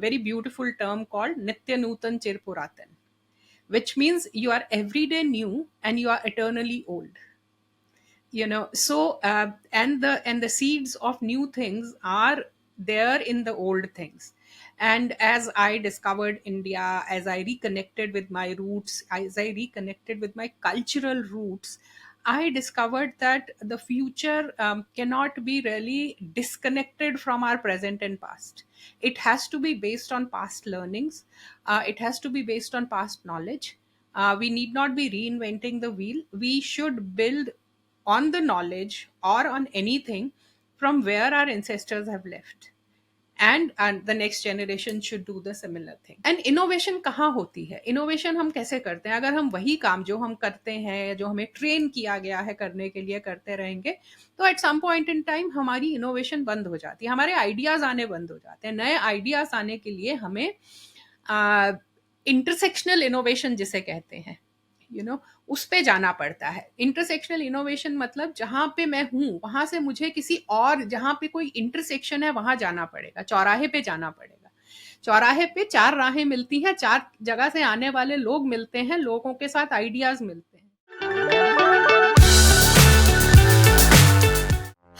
very beautiful term called Nitya Nutan Chir Puratan, which means you are everyday new and you are eternally old. And the seeds of new things are there in the old things. And as I discovered India, as I reconnected with my roots, as I reconnected with my cultural roots, I discovered that the future cannot be really disconnected from our present and past. It has to be based on past learnings. It has to be based on past knowledge. We need not be reinventing the wheel. We should build on the knowledge or on anything from where our ancestors have left. And the next generation should do the similar thing. And innovation कहाँ होती है? Innovation हम कैसे करते हैं? अगर हम वही काम जो हम करते हैं, जो हमें ट्रेन किया गया है करने के लिए, करते रहेंगे, तो at some point in time हमारी इनोवेशन बंद हो जाती है, हमारे आइडियाज आने बंद हो जाते हैं. नए आइडियाज आने के लिए हमें इंटरसेक्शनल इनोवेशन जिसे कहते हैं, उस पे जाना पड़ता है. इंटरसेक्शनल इनोवेशन मतलब जहां पे मैं हूं वहां से मुझे किसी और, जहां पे कोई इंटरसेक्शन है वहां जाना पड़ेगा, चौराहे पे जाना पड़ेगा. चौराहे पे चार राहें मिलती हैं, चार जगह से आने वाले लोग मिलते हैं, लोगों के साथ आइडियाज मिलते हैं.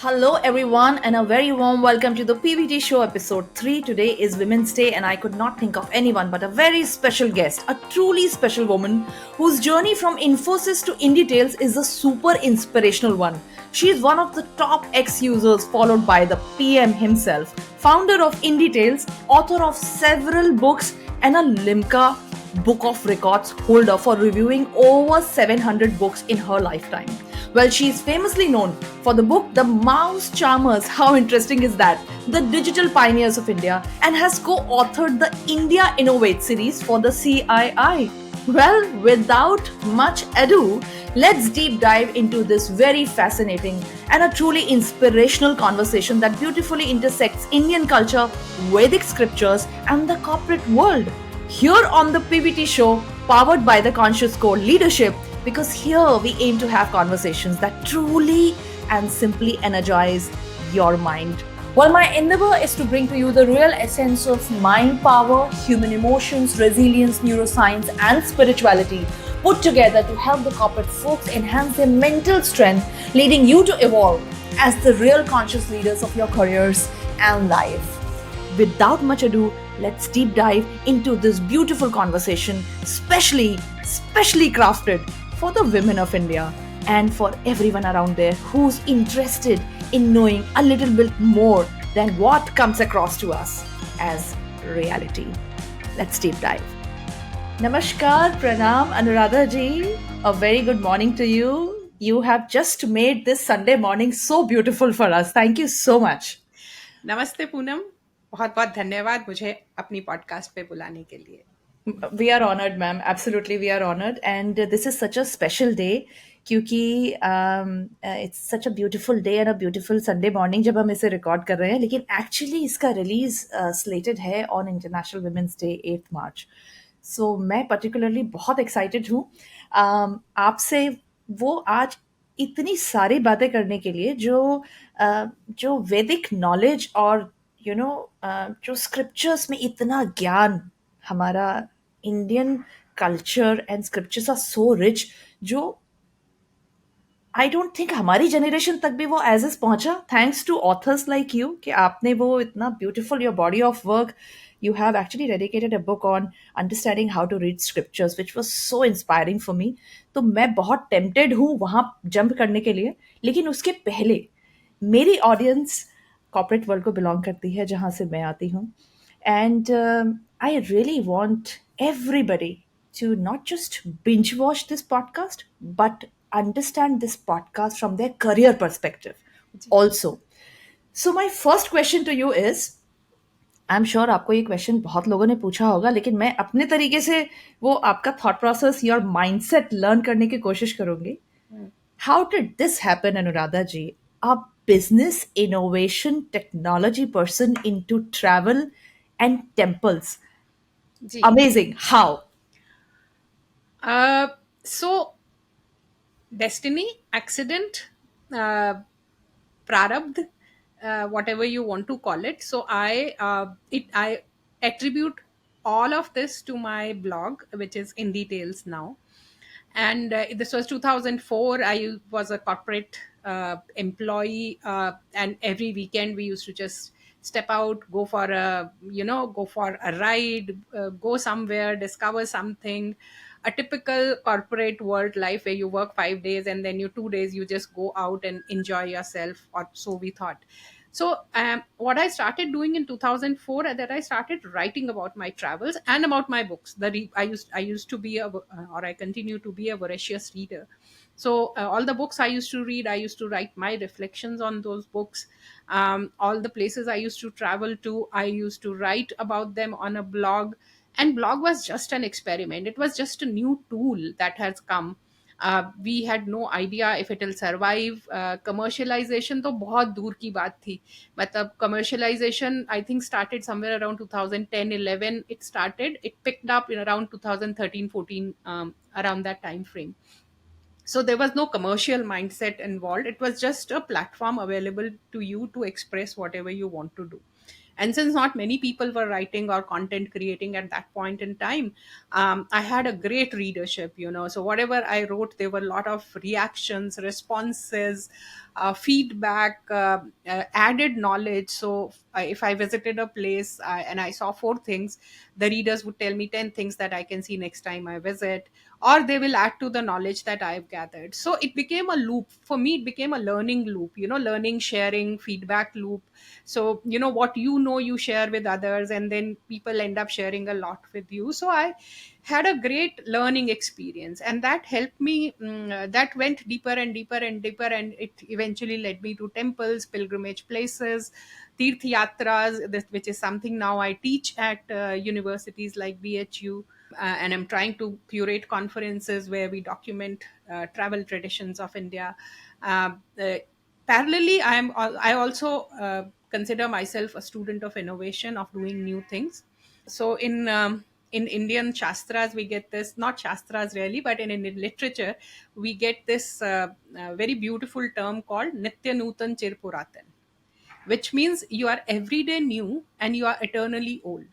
Hello, everyone, and a very warm welcome to the PVT Show episode 3. Today is Women's Day, and I could not think of anyone but a very special guest, a truly special woman whose journey from Infosys to IndieTales is a super inspirational one. She is one of the top X users, followed by the PM himself, founder of IndieTales, author of several books, and a Limca Book of Records holder for reviewing over 700 books in her lifetime. Well, she is famously known for the book The Mouse Charmers. How interesting is that? The Digital Pioneers of India, and has co-authored the India Innovate series for the CII. Well, without much ado, let's deep dive into this very fascinating and a truly inspirational conversation that beautifully intersects Indian culture, Vedic scriptures, and the corporate world. Here on the PVT show, powered by the Conscious Code Leadership, because here we aim to have conversations that truly and simply energize your mind. Well, my endeavor is to bring to you the real essence of mind power, human emotions, resilience, neuroscience, and spirituality put together to help the corporate folks enhance their mental strength, leading you to evolve as the real conscious leaders of your careers and life. Without much ado, let's deep dive into this beautiful conversation, specially crafted for the women of India and for everyone around there who's interested in knowing a little bit more than what comes across to us as reality. Let's deep dive. Namaskar, Pranam, Anuradha ji. A very good morning to you. You have just made this Sunday morning so beautiful for us. Thank you so much. नमस्ते पूनम, बहुत बहुत धन्यवाद मुझे अपनी podcast पे बुलाने के लिए. We are honored, ma'am. Absolutely, we are honored. And this is such a special day क्योंकि it's such a beautiful day and a beautiful Sunday morning जब हम इसे रिकॉर्ड कर रहे हैं, लेकिन एक्चुअली इसका रिलीज स्लेटेड है ऑन इंटरनेशनल वुमेन्स डे 8 मार्च. सो मैं पर्टिकुलरली बहुत एक्साइटेड हूँ आपसे वो आज इतनी सारी बातें करने के लिए जो वैदिक नॉलेज और जो स्क्रिप्चर्स में इतना ज्ञान, हमारा Indian culture and scriptures are so rich, जो आई डोंट थिंक हमारी जनरेशन तक भी वो एज एस पहुंचा. Thanks to authors like you कि आपने वो इतना beautiful, your body of work, you have actually dedicated a book on understanding how to read scriptures, which was so inspiring for me. तो मैं बहुत tempted हूँ वहाँ जंप करने के लिए, लेकिन उसके पहले मेरी ऑडियंस कॉर्पोरेट वर्ल्ड को बिलोंग करती है जहाँ से मैं आती हूँ. And I really want everybody to not just binge watch this podcast, but understand this podcast from their career perspective also. So my first question to you is, I am sure आपको ये question बहुत लोगों ने पूछा होगा, लेकिन मैं अपने तरीके से वो आपका thought process, your mindset learn करने की कोशिश करूंगी. How did this happen, Anuradha ji? A business innovation technology person into travel and temples. Amazing. How? So destiny, accident, prarabdh, whatever you want to call it. So I attribute all of this to my blog, which is in details now. And this was 2004. I was a corporate employee, and every weekend we used to just step out, go for a, go for a ride, go somewhere, discover something. A typical corporate world life where you work 5 days and then you 2 days you just go out and enjoy yourself, or so we thought. So what I started doing in 2004, that I started writing about my travels and about my books. I used to be or I continue to be a voracious reader. So all the books I used to read, I used to write my reflections on those books. All the places I used to travel to, I used to write about them on a blog. And blog was just an experiment. It was just a new tool that has come. We had no idea if it will survive. Commercialization तो बहुत दूर की बात थी. मतलब commercialization I think started somewhere around 2010-11. It picked up in around 2013-14, around that time frame. So there was no commercial mindset involved. It was just a platform available to you to express whatever you want to do. And since not many people were writing or content creating at that point in time, I had a great readership, so whatever I wrote, there were a lot of reactions, responses, feedback, added knowledge. So if I visited a place, and I saw 4 things, the readers would tell me 10 things that I can see next time I visit, or they will add to the knowledge that I've gathered. So it became a loop. For me, it became a learning loop, learning, sharing, feedback loop. So what you share with others, and then people end up sharing a lot with you. So I had a great learning experience, and that helped me. That went deeper and deeper and deeper, and it eventually led me to temples, pilgrimage places, tirth yatras, which is something now I teach at universities like BHU. And I'm trying to curate conferences where we document travel traditions of India. Uh, uh, Parallelly, I also consider myself a student of innovation, of doing new things. So in Indian shastras, we get this, not shastras really, but in Indian literature, we get this very beautiful term called Nitya Nutan Chir Puratan, which means you are everyday new and you are eternally old.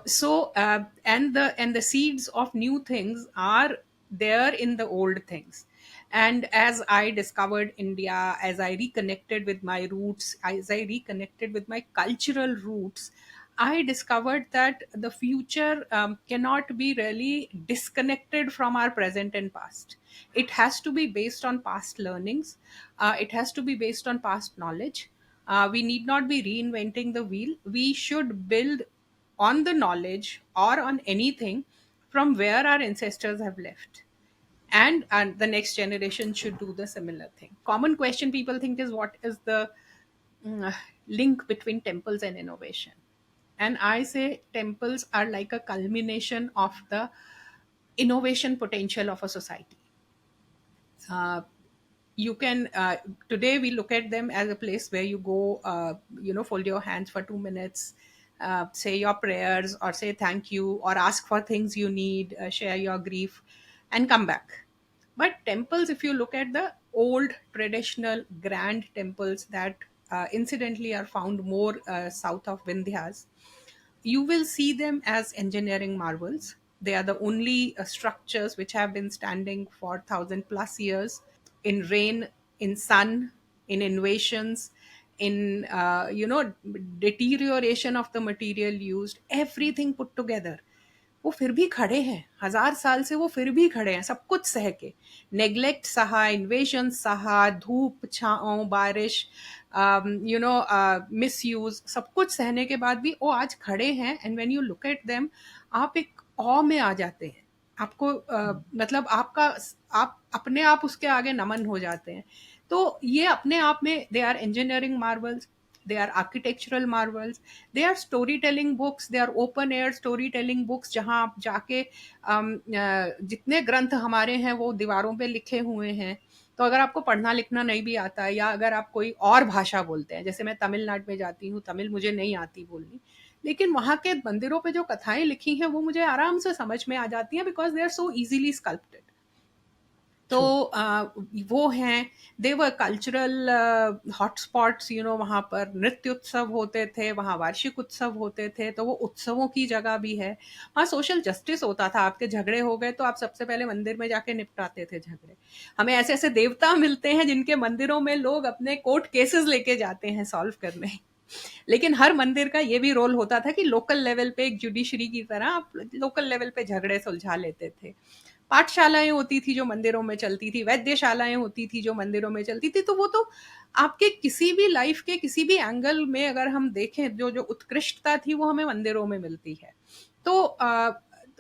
So and the seeds of new things are there in the old things. And as I discovered India, as I reconnected with my roots, as I reconnected with my cultural roots, I discovered that the future cannot be really disconnected from our present and past. It has to be based on past learnings. It has to be based on past knowledge. We need not be reinventing the wheel. We should build on the knowledge or on anything from where our ancestors have left. And the next generation should do the similar thing. Common question people think is, what is the mm, link between temples and innovation? And I say temples are like a culmination of the innovation potential of a society. uh, you can Today we look at them as a place where you go, fold your hands for 2 minutes, say your prayers, or say thank you, or ask for things you need, share your grief, and come back. But temples, if you look at the old traditional grand temples that incidentally are found more south of Vindhyas, you will see them as engineering marvels. They are the only structures which have been standing for 1,000 plus years, in rain, in sun, in invasions, in deterioration of the material used, everything put together. वो फिर भी खड़े हैं, 1,000 साल से वो फिर भी खड़े हैं, सब कुछ सह के। नेग्लेक्ट सहा, इन्वेजन सहा, धूप छांव, बारिश, मिस यूज, सब कुछ सहने के बाद भी वो आज खड़े हैं। And when you look at them, आप एक ऑ में आ जाते हैं। आपको मतलब आपका, आप अपने आप उसके आगे नमन हो जाते हैं। तो ये अपने आप में they are engineering marvels, they are architectural marvels, they are storytelling books, they are open air storytelling books, जहाँ आप जाके जितने ग्रंथ हमारे हैं वो दीवारों पे लिखे हुए हैं। तो अगर आपको पढ़ना लिखना नहीं भी आता है, या अगर आप कोई और भाषा बोलते हैं, जैसे मैं तमिलनाडु में जाती हूँ, तमिल मुझे नहीं आती बोलनी, लेकिन वहाँ के मंदिरों पे जो कथाएं लिखी हैं वो मुझे आराम से समझ में आ जाती हैं, because they are so easily sculpted. तो True. वो हैं, दे वर कल्चरल हॉटस्पॉट्स, वहाँ पर नृत्य उत्सव होते थे, वहाँ वार्षिक उत्सव होते थे, तो वो उत्सवों की जगह भी है। वहाँ सोशल जस्टिस होता था, आपके झगड़े हो गए तो आप सबसे पहले मंदिर में जाके निपटाते थे झगड़े। हमें ऐसे ऐसे देवता मिलते हैं जिनके मंदिरों में लोग अपने कोर्ट केसेस लेके जाते हैं सॉल्व करने। लेकिन हर मंदिर का ये भी रोल होता था कि लोकल लेवल पे एक जुडिशरी की तरह आप लोकल लेवल पे झगड़े सुलझा लेते थे। पाठशालाएं होती थी जो मंदिरों में चलती थी, वैद्यशालाएं होती थी जो मंदिरों में चलती थी। तो वो तो आपके किसी भी लाइफ के किसी भी एंगल में अगर हम देखें, जो जो उत्कृष्टता थी वो हमें मंदिरों में मिलती है। तो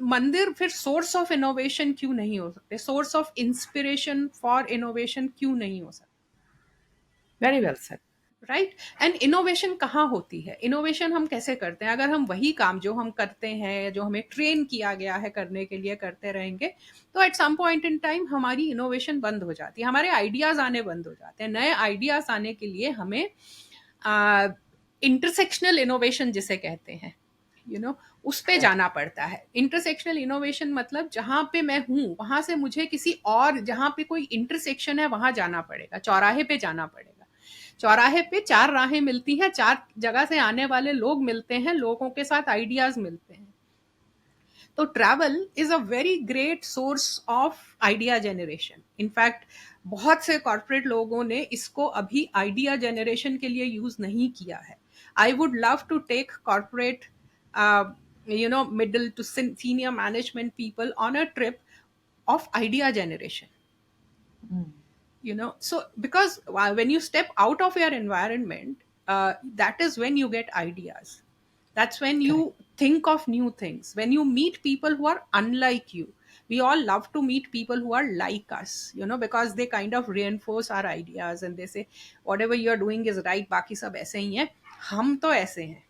मंदिर फिर सोर्स ऑफ इनोवेशन क्यों नहीं हो सकते, source of inspiration for innovation क्यों नहीं हो सकते? Very well said. Right. And innovation कहाँ होती है, इनोवेशन हम कैसे करते हैं? अगर हम वही काम जो हम करते हैं, जो हमें ट्रेन किया गया है करने के लिए, करते रहेंगे, तो at some point in time हमारी इनोवेशन बंद हो जाती है, हमारे आइडियाज आने बंद हो जाते हैं। नए आइडियाज आने के लिए हमें इंटरसेक्शनल इनोवेशन जिसे कहते हैं, उस पे Correct. जाना पड़ता है। इंटरसेक्शनल इनोवेशन मतलब जहां पे मैं हूं वहां से मुझे किसी और, जहां पे कोई इंटरसेक्शन है वहां जाना पड़ेगा, चौराहे पे जाना पड़ेगा। चौराहे पे चार राहें मिलती हैं, चार जगह से आने वाले लोग मिलते हैं, लोगों के साथ आइडियाज मिलते हैं। तो travel is a very great source of idea generation. In fact बहुत से कॉर्पोरेट लोगों ने इसको अभी आइडिया जनरेशन के लिए यूज नहीं किया है। I would love to take corporate middle to senior management people on a trip of idea generation. Mm. So because when you step out of your environment, that is when you get ideas. That's when Correct. you think of new things, when you meet people who are unlike you. We all love to meet people who are like us, because they kind of reinforce our ideas and they say whatever you're doing is right, बाकी सब ऐसे ही हैं, हम तो ऐसे हैं।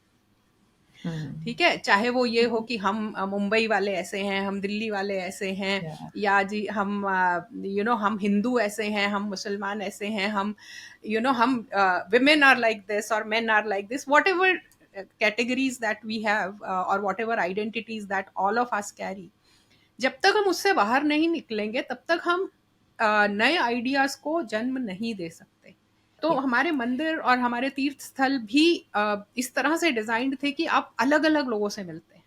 Mm. ठीक है, चाहे वो ये हो कि हम मुंबई वाले ऐसे हैं, हम दिल्ली वाले ऐसे हैं, Yeah. या जी हम हम हिंदू ऐसे हैं, हम मुसलमान ऐसे हैं, हम हम women are like this or men are like this, whatever categories that we have, or whatever identities that all of us carry, जब तक हम उससे बाहर नहीं निकलेंगे तब तक हम नए आइडियाज को जन्म नहीं दे सकते। तो Yeah. हमारे मंदिर और हमारे तीर्थ स्थल भी इस तरह से डिजाइंड थे कि आप अलग अलग लोगों से मिलते हैं।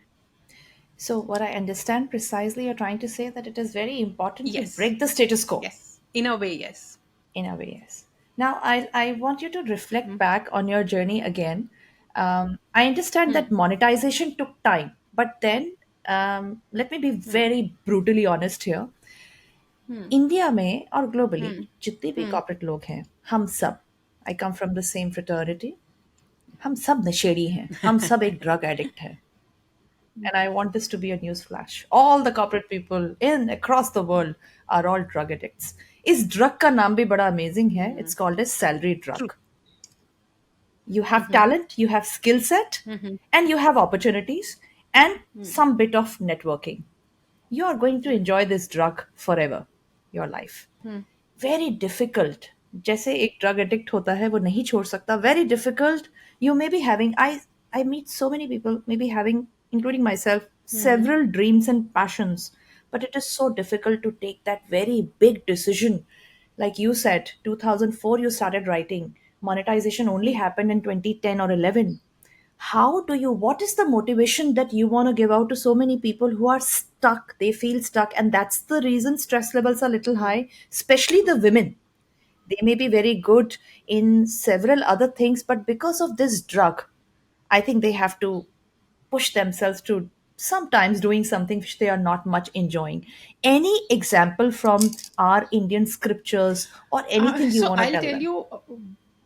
So, what I understand precisely, you're trying to say that it is very important to yes, break the status quo yes, in a way yes. in a way. Yes. Now, I want you to reflect back on your journey again. I understand that monetization took time, but then let me be very brutally honest here. India में और globally जितने भी corporate लोग हैं, हम सब, I come from the same fraternity, हम सब नशेड़ी हैं, हम सब एक ड्रग एडिक्ट हैं। And I want this to be a news flash. All the corporate people in across the world are all drug addicts. इस ड्रग का नाम भी बड़ा अमेजिंग है. It's called as salary true. drug. You have talent, you have skill set, and you have opportunities and some bit of networking. You are going to enjoy this drug forever, your life. Very difficult. जैसे एक drug addict होता है वो नहीं छोड़ सकता, very difficult. You may be having, I meet so many people, maybe having, including myself, several dreams and passions, but it is so difficult to take that very big decision. Like you said, 2004 you started writing, monetization only happened in 2010 or 11. How do you, what is the motivation that you want to give out to so many people who are stuck, they feel stuck, and that's the reason stress levels are little high, especially the women. They may be very good in several other things, but because of this drug, I think they have to push themselves to sometimes doing something which they are not much enjoying. Any example from our Indian scriptures or anything you So want to I'll tell tell them? you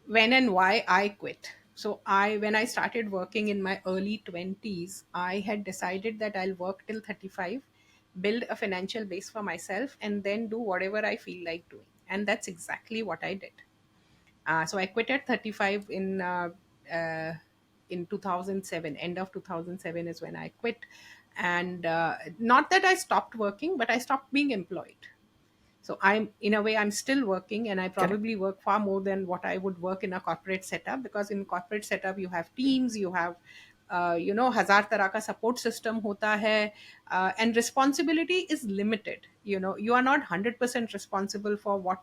when and why I quit. So when I started working in my early 20s, I had decided that I'll work till 35, build a financial base for myself, and then do whatever I feel like doing. And that's exactly what I did. So I quit at 35 uh, in 2007. End of 2007 is when I quit, and not that I stopped working, but I stopped being employed. So I'm, in a way, I'm still working, and I Correct. probably work far more than what I would work in a corporate setup, because in corporate setup you have teams, you have हजार तरह का support system होता है, and responsibility is limited. You are not 100% responsible for what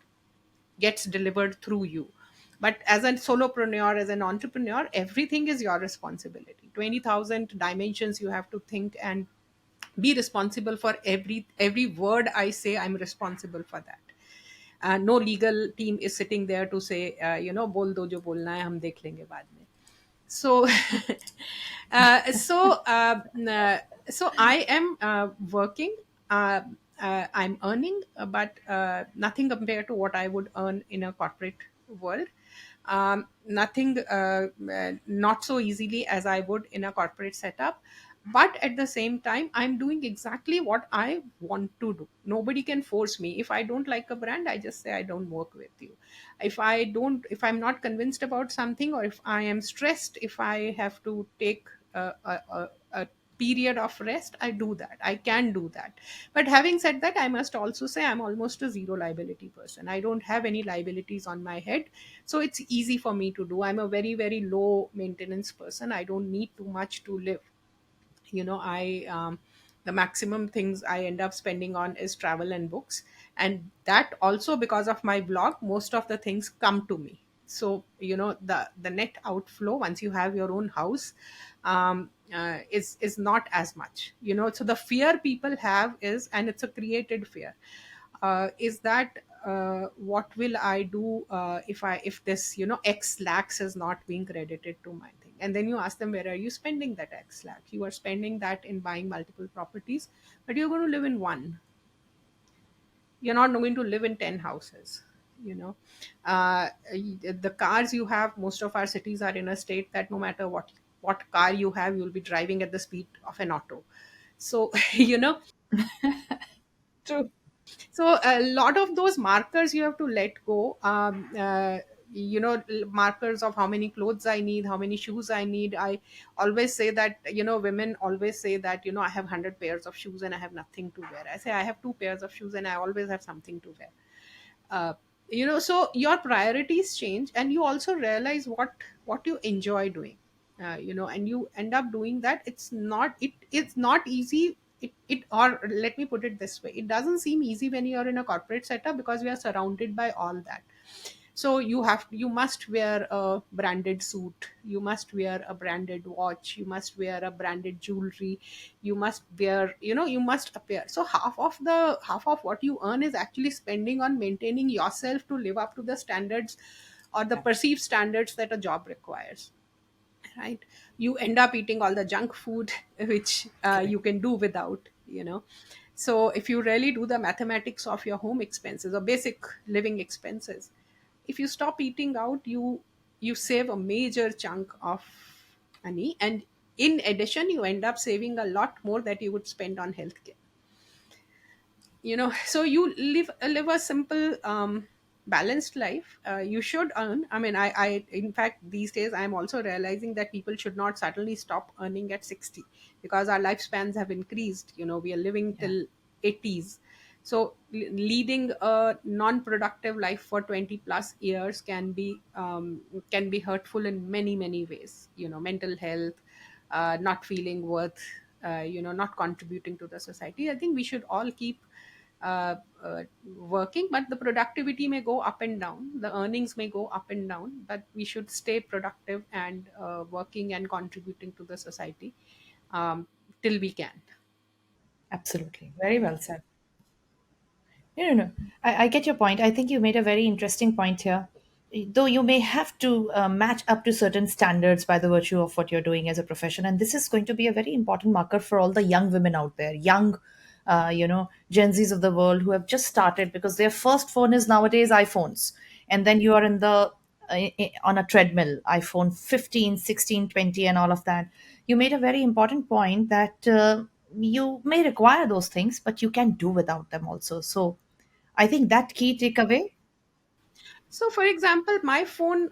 gets delivered through you. But as a solopreneur, as an entrepreneur, everything is your responsibility. 20,000 dimensions you have to think and be responsible for. Every word I say, I'm responsible for that. No legal team is sitting there to say, bol do jo bolna hai, hum dekh lenge baad mein. So uh, so uh, uh, so I am working. I'm earning, but nothing compared to what I would earn in a corporate world. Nothing, not so easily as I would in a corporate setup. But at the same time, I'm doing exactly what I want to do. Nobody can force me. If I don't like a brand, I just say I don't work with you. If I'm not convinced about something, or if I am stressed, if I have to take a period of rest, I do that. I can do that. But having said that, I must also say I'm almost a zero liability person. I don't have any liabilities on my head, so it's easy for me to do. I'm a very, very low maintenance person. I don't need too much to live. I The maximum things I end up spending on is travel and books, and that also because of my blog, most of the things come to me. So the net outflow once you have your own house is not as much. So the fear people have is, and it's a created fear, is that what will I do if this X lakhs is not being credited to my thing. And then you ask them, where are you spending that X lakh? You are spending that in buying multiple properties, but you're going to live in one. You're not going to live in 10 houses. you know the cars you have, most of our cities are in a state that no matter what car you have, you'll be driving at the speed of an auto. So true. So a lot of those markers you have to let go. Markers of how many clothes I need, how many shoes I need. I always say that, women always say that, I have 100 pairs of shoes and I have nothing to wear. I say I have 2 pairs of shoes and I always have something to wear. uh, so your priorities change, and you also realize what you enjoy doing. And you end up doing that. It's not easy. Or let me put it this way, it doesn't seem easy when you're in a corporate setup, because we are surrounded by all that. So you must wear a branded suit, you must wear a branded watch, you must wear a branded jewelry, you must wear, you must appear. So half of what you earn is actually spending on maintaining yourself to live up to the standards, or the perceived standards that a job requires, right? You end up eating all the junk food which Correct. you can do without. So if you really do the mathematics of your home expenses or basic living expenses, if you stop eating out, you save a major chunk of money, and in addition you end up saving a lot more that you would spend on healthcare. So you live a simple, balanced life. You should earn. I mean, I in fact these days I'm also realizing that people should not suddenly stop earning at 60, because our lifespans have increased. We are living Yeah. till 80s. So leading a non-productive life for 20 plus years can be hurtful in many, many ways. Mental health, not feeling worth, not contributing to the society. I think we should all keep working, but the productivity may go up and down, the earnings may go up and down, but we should stay productive and working and contributing to the society, till we can. Absolutely. Very well said. No, no, no. I get your point. I think you made a very interesting point here. Though you may have to match up to certain standards by the virtue of what you're doing as a profession, and this is going to be a very important marker for all the young women out there, young, Gen Zs of the world who have just started, because their first phone is nowadays iPhones, and then you are in the on a treadmill, iPhone 15, 16, 20, and all of that. You made a very important point that you may require those things, but you can do without them also. So I think that key takeaway. So for example, my phone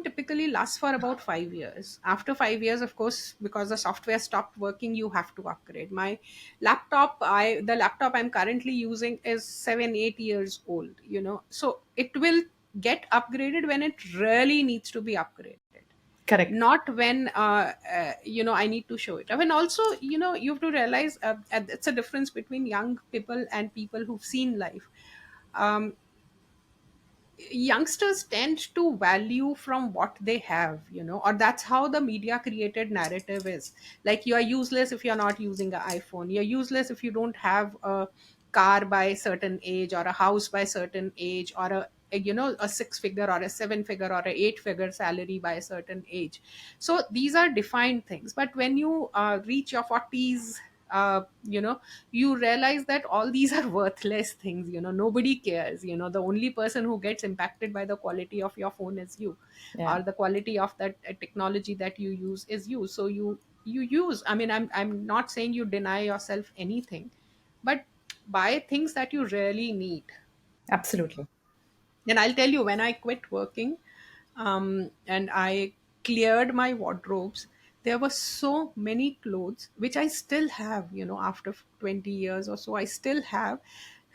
typically lasts for about 5 years. After 5 years, of course, because the software stopped working, you have to upgrade. The laptop I'm currently using is 7 8 years old. So it will get upgraded when it really needs to be upgraded. Correct. not when I need to show it. I mean, also, you have to realize it's a difference between young people and people who've seen life. um, Youngsters tend to value from what they have, or that's how the media created narrative is. Like, you are useless if you're not using an iPhone, you're useless if you don't have a car by a certain age, or a house by a certain age, or a six figure or a seven figure or a eight figure salary by a certain age. So these are defined things, but when you reach your 40s, you realize that all these are worthless things. Nobody cares. The only person who gets impacted by the quality of your phone is you, Yeah. or the quality of that technology that you use is you. So you use, I mean, I'm not saying you deny yourself anything, but buy things that you really need. Absolutely. And I'll tell you, when I quit working, and I cleared my wardrobes, there were so many clothes which I still have, after 20 years or so, I still have.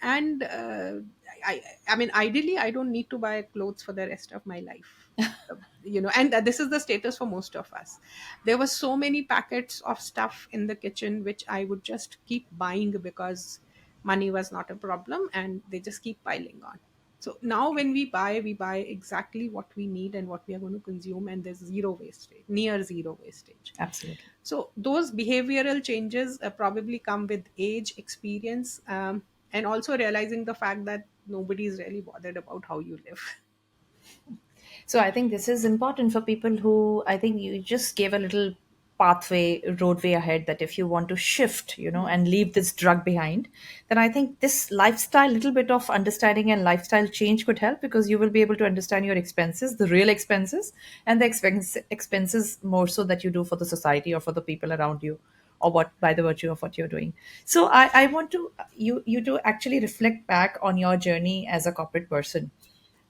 And I, I mean, ideally, I don't need to buy clothes for the rest of my life. And this is the status for most of us. There were so many packets of stuff in the kitchen which I would just keep buying because money was not a problem, and they just keep piling on. So now when we buy exactly what we need and what we are going to consume, and there's zero wastage, near zero wastage. Absolutely. So those behavioral changes probably come with age, experience, and also realizing the fact that nobody is really bothered about how you live. So I think this is important for people who, I think you just gave a little pathway, roadway ahead, that if you want to shift, and leave this drug behind, then I think this lifestyle, little bit of understanding and lifestyle change could help, because you will be able to understand your expenses, the real expenses, and the expenses more so that you do for the society or for the people around you, or what, by the virtue of what you're doing. So I want to you to actually reflect back on your journey as a corporate person.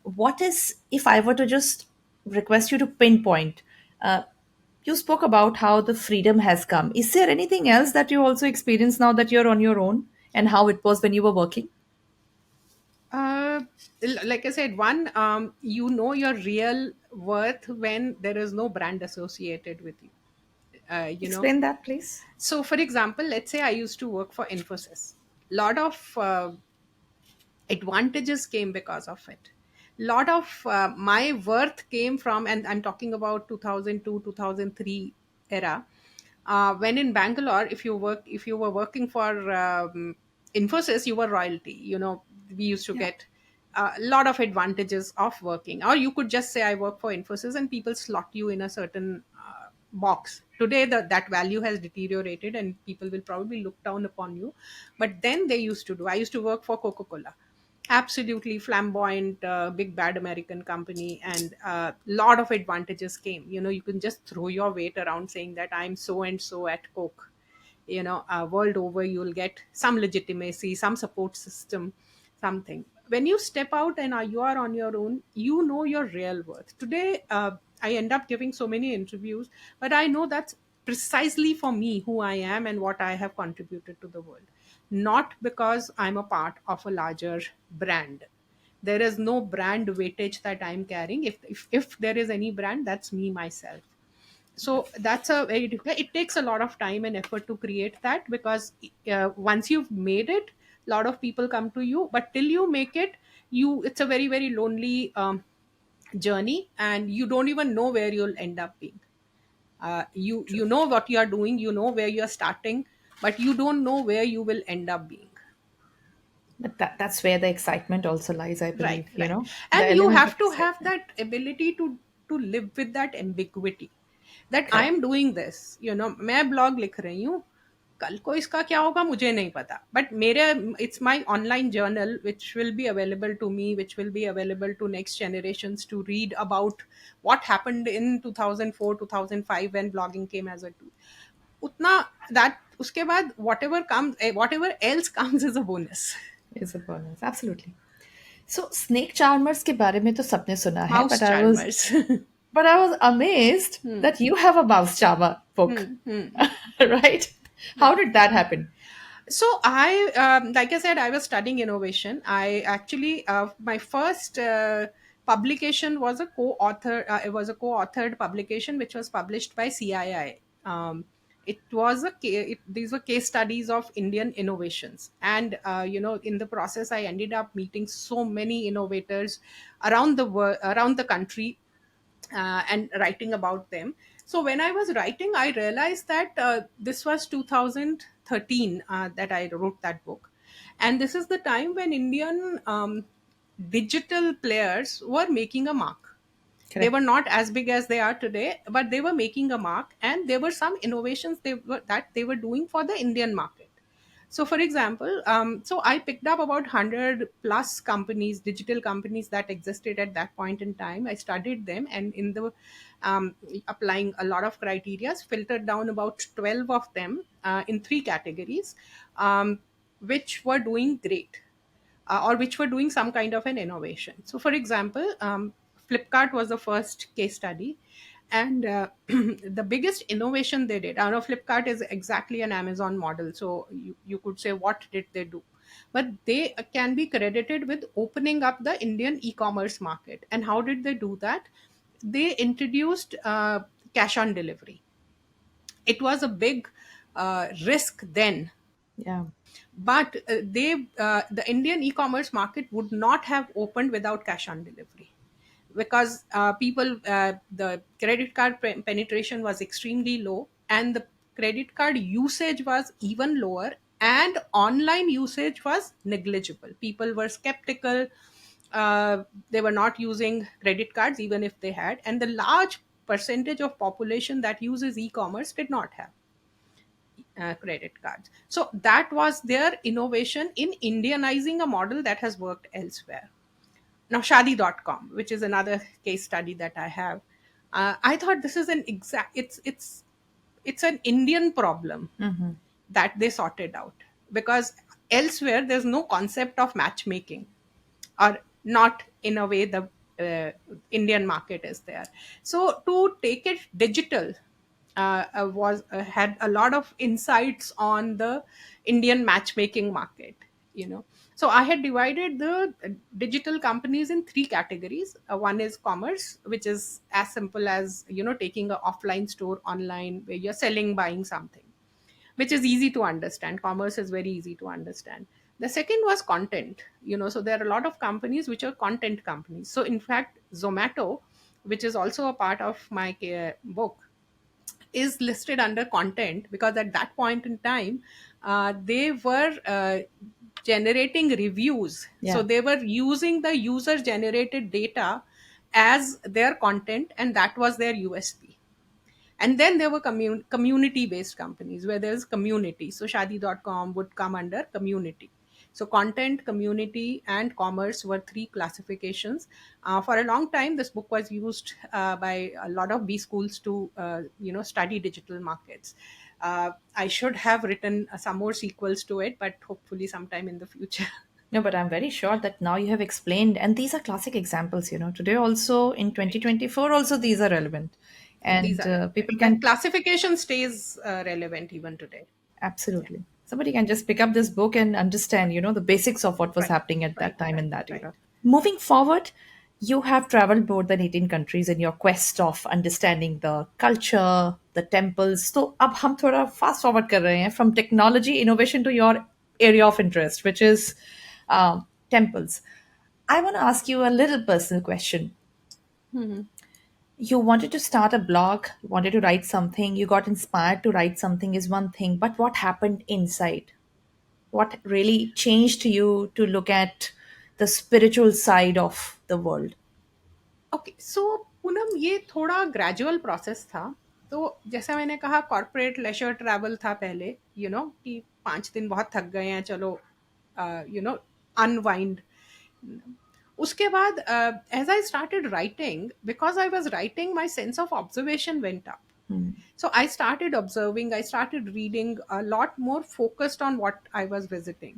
What is, if I were to just request you to pinpoint, uh, you spoke about how the freedom has come. Is there anything else that you also experience now that you're on your own, and how it was when you were working? Uh, like I said, one, you know your real worth when there is no brand associated with you. Explain that, please. So, for example, let's say I used to work for Infosys. Lot of advantages came because of it. Lot of my worth came from, and I'm talking about 2002 2003 era. When in Bangalore, if you were working for Infosys, you were royalty. We used to Yeah. get a lot of advantages of working, or you could just say I work for Infosys, and people slot you in a certain box. Today, that value has deteriorated, and people will probably look down upon you. But then they used to do. I used to work for Coca-Cola, absolutely flamboyant, big bad American company, and a lot of advantages came. You can just throw your weight around saying that I'm so and so at Coke. World over, you'll get some legitimacy, some support system, something. When you step out and you are on your own, you know your real worth. Today, I end up giving so many interviews, but I know that's precisely for me, who I am and what I have contributed to the world, not because I'm a part of a larger brand. There is no brand weightage that I'm carrying. If there is any brand, that's me, myself. So that's a very difficult. It takes a lot of time and effort to create that, because once you've made it, a lot of people come to you, but till you make it, it's a very very lonely journey, and you don't even know where you'll end up being. You know what you are doing, you know where you are starting, but you don't know where you will end up being. But that's where the excitement also lies, I Right, believe, right. the And you element of have to have excitement. that ability to live with that ambiguity, that I Correct. am doing this. मैं blog लिख रही हूँ, कल को इसका क्या होगा मुझे नहीं पता, बट मेरे it's my online journal which will be available to me, which will be available to next generations to read about what happened in 2004 2005 when blogging came as a tool. उतना that उसके बाद whatever comes, whatever else comes is a bonus. Is a bonus. Absolutely. So snake charmers के बारे में तो सबने सुना है, Mouse charmers. but I was amazed that you have a mouse charmer book, Hmm, hmm. right? How did that happen? So like I said, I was studying innovation. I actually, my first publication was a co-author. It was a co-authored publication which was published by CII. It was these were case studies of Indian innovations, and in the process, I ended up meeting so many innovators around the world, around the country, and writing about them. So when I was writing, I realized that this was 2013 that I wrote that book, and this is the time when Indian digital players were making a mark. They Correct. were not as big as they are today, but they were making a mark, and there were some innovations they were doing for the Indian market. So for example, so I picked up about 100 plus companies, digital companies that existed at that point in time. I studied them, and in the applying a lot of criteria, filtered down about 12 of them in three categories, which were doing great, or which were doing some kind of an innovation. So, for example, Flipkart was the first case study, and the biggest innovation they did. I know Flipkart is exactly an Amazon model, so you could say, what did they do? But they can be credited with opening up the Indian e-commerce market. And how did they do that? They introduced cash on delivery. It was a big risk then, Yeah. but the Indian e-commerce market would not have opened without cash on delivery, because the credit card penetration was extremely low, and the credit card usage was even lower, and online usage was negligible. People were skeptical. They were not using credit cards even if they had, and the large percentage of population that uses e-commerce did not have credit cards. So that was their innovation in Indianizing a model that has worked elsewhere. Now, Shadi.com, which is another case study that I have, I thought this is an exact. It's an Indian problem Mm-hmm. that they sorted out, because elsewhere there's no concept of matchmaking, or not in a way the Indian market is there. So to take it digital was had a lot of insights on the Indian matchmaking market. So I had divided the digital companies in three categories. One is commerce, which is as simple as taking an offline store online where you're selling, buying something, which is easy to understand. Commerce is very easy to understand. The second was content. So there are a lot of companies which are content companies. So in fact, Zomato, which is also a part of my book, is listed under content, because at that point in time they were generating reviews. So Yeah. they were using the user generated data as their content, and that was their USP. And then there were community based companies where there's community. So Shadi.com would come under community. So content, community, and commerce were three classifications. For a long time, this book was used by a lot of B schools to study digital markets. I should have written some more sequels to it, but hopefully sometime in the future. No, but I'm very sure that now you have explained, and these are classic examples. Today also in Right. 2024, also these are relevant, These and are people relevant, and can classification stays relevant even today. Yeah. absolutely somebody can just pick up this book and understand, the basics of what was Right. happening at that Right. time in Right. that Right. era. Moving forward, you have traveled more than 18 countries in your quest of understanding the culture, the temples. So, अब हम थोड़ा fast forward कर रहे हैं from technology innovation to your area of interest, which is temples. I want to ask you a little personal question. Mhm. You wanted to start a blog, you wanted to write something, you got inspired to write something is one thing, but what happened inside? What really changed you to look at the spiritual side of the world? Okay, so Poonam, ये थोड़ा gradual process था. तो जैसा मैंने कहा, corporate laser travel था पहले, कि 5 दिन बहुत थक गए हैं, चलो अनवाइंड. उसके बाद as I started writing, because I was writing, my sense of observation went up. Hmm. So I started observing, I started reading a lot more focused on what I was visiting.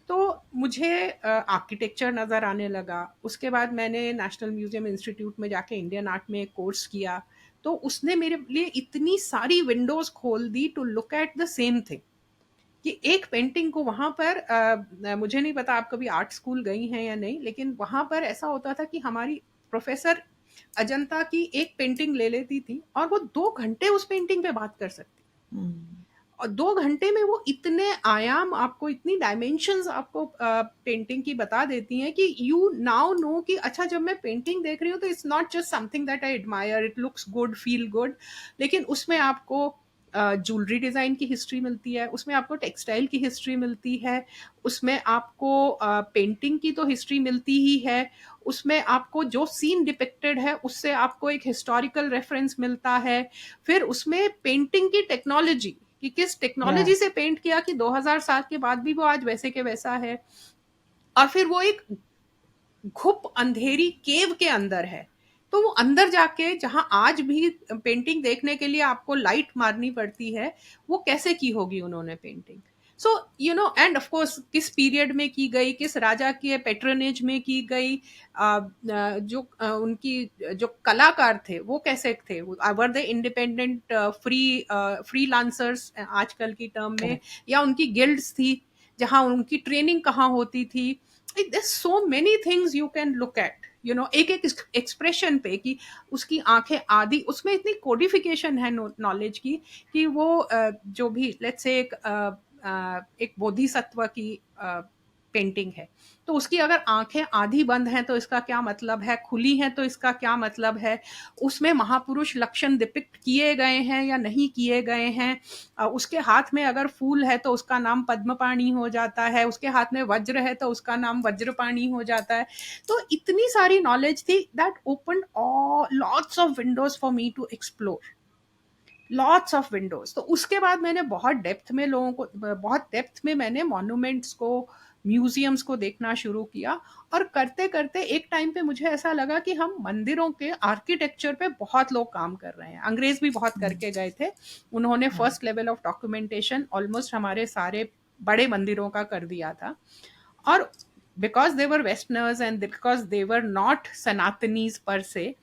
तो मुझे architecture नज़र आने लगा. उसके बाद मैंने national museum institute में जाके इंडियन आर्ट में एक कोर्स किया. तो उसने मेरे लिए इतनी सारी विंडोज खोल दी to look at the same thing, कि एक पेंटिंग को वहाँ पर मुझे नहीं पता आप कभी आर्ट स्कूल गई हैं या नहीं, लेकिन वहाँ पर ऐसा होता था कि हमारी प्रोफेसर अजंता की एक पेंटिंग ले लेती थी और वो 2 घंटे उस पेंटिंग पे बात कर सकती, Hmm. और 2 घंटे में वो इतने आयाम आपको, इतनी डायमेंशंस आपको पेंटिंग की बता देती हैं कि यू नाउ नो कि अच्छा, जब मैं पेंटिंग देख रही हूँ तो it's not just something that I admire, it looks good, feel good, लेकिन उसमें आपको ज्वेलरी डिज़ाइन की हिस्ट्री मिलती है, उसमें आपको टेक्सटाइल की हिस्ट्री मिलती है, उसमें आपको पेंटिंग की तो हिस्ट्री मिलती ही है, उसमें आपको जो सीन डिपिक्टेड है उससे आपको एक हिस्टोरिकल रेफरेंस मिलता है, फिर उसमें पेंटिंग की टेक्नोलॉजी, कि किस Yeah. टेक्नोलॉजी से पेंट किया कि 2000 साल के बाद भी वो आज वैसे के वैसा है, और फिर वो एक घुप अंधेरी केव के अंदर है, तो वो अंदर जाके जहां आज भी पेंटिंग देखने के लिए आपको लाइट मारनी पड़ती है, वो कैसे की होगी उन्होंने painting. So you know, end of course किस पीरियड में की गई, किस राजा के पेट्रनेज में की गई, जो उनकी जो कलाकार थे वो कैसे थे, वर दे इंडिपेंडेंट, फ्रीलांसर्स आजकल की टर्म में, Correct. या उनकी गिल्ड्स थी, जहां उनकी ट्रेनिंग कहाँ होती थी। there's so many things you can look at, you know, एक एक एक्सप्रेशन पे, कि उसकी आंखें आधी, उसमें इतनी कोडिफिकेशन है नॉलेज की, कि वो जो भी लेट्स से एक बोधिसत्व की पेंटिंग है, तो उसकी अगर आंखें आधी बंद हैं तो इसका क्या मतलब है, खुली हैं तो इसका क्या मतलब है, उसमें महापुरुष लक्षण डिपिक्ट किए गए हैं या नहीं किए गए हैं, उसके हाथ में अगर फूल है तो उसका नाम पद्मपाणि हो जाता है, उसके हाथ में वज्र है तो उसका नाम वज्रपाणि हो जाता है। तो इतनी सारी नॉलेज थी that open lots of windows for me to explore, lots of windows. तो उसके बाद मैंने बहुत डेप्थ में लोगों को, बहुत डेप्थ में मैंने मॉन्यूमेंट्स को, म्यूजियम्स को देखना शुरू किया, और करते करते एक टाइम पे मुझे ऐसा लगा कि हम मंदिरों के आर्किटेक्चर पे बहुत लोग काम कर रहे हैं, अंग्रेज भी बहुत Hmm. करके गए थे, उन्होंने Yeah. First level of documentation almost हमारे सारे बड़े मंदिरों का कर दिया था, और because they were westerners and because they were not Sanatanis पर से,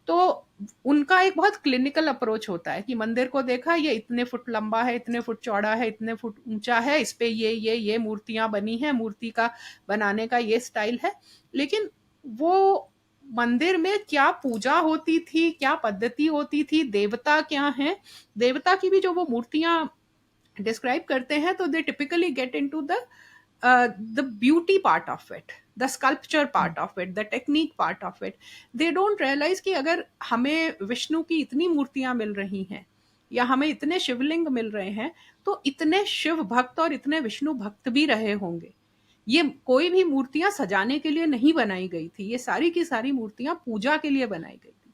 तो उनका एक बहुत क्लिनिकल अप्रोच होता है कि मंदिर को देखा, ये इतने फुट लंबा है, इतने फुट चौड़ा है, इतने फुट ऊंचा है, इस पे ये मूर्तियां बनी हैं, मूर्ति का बनाने का ये स्टाइल है, लेकिन वो मंदिर में क्या पूजा होती थी, क्या पद्धति होती थी, देवता क्या है, देवता की भी जो वो मूर्तियां डिस्क्राइब करते हैं, तो दे typically get into the beauty part of it, the sculpture Hmm. part of it, the technique part of it. They don't realize कि अगर हमें विष्णु की इतनी मूर्तियां मिल रही हैं, या हमें इतने शिवलिंग मिल रहे हैं, तो इतने शिव भक्त और इतने विष्णु भक्त भी रहे होंगे। ये कोई भी मूर्तियां सजाने के लिए नहीं बनाई गई थी, ये सारी की सारी मूर्तियां पूजा के लिए बनाई गई थी।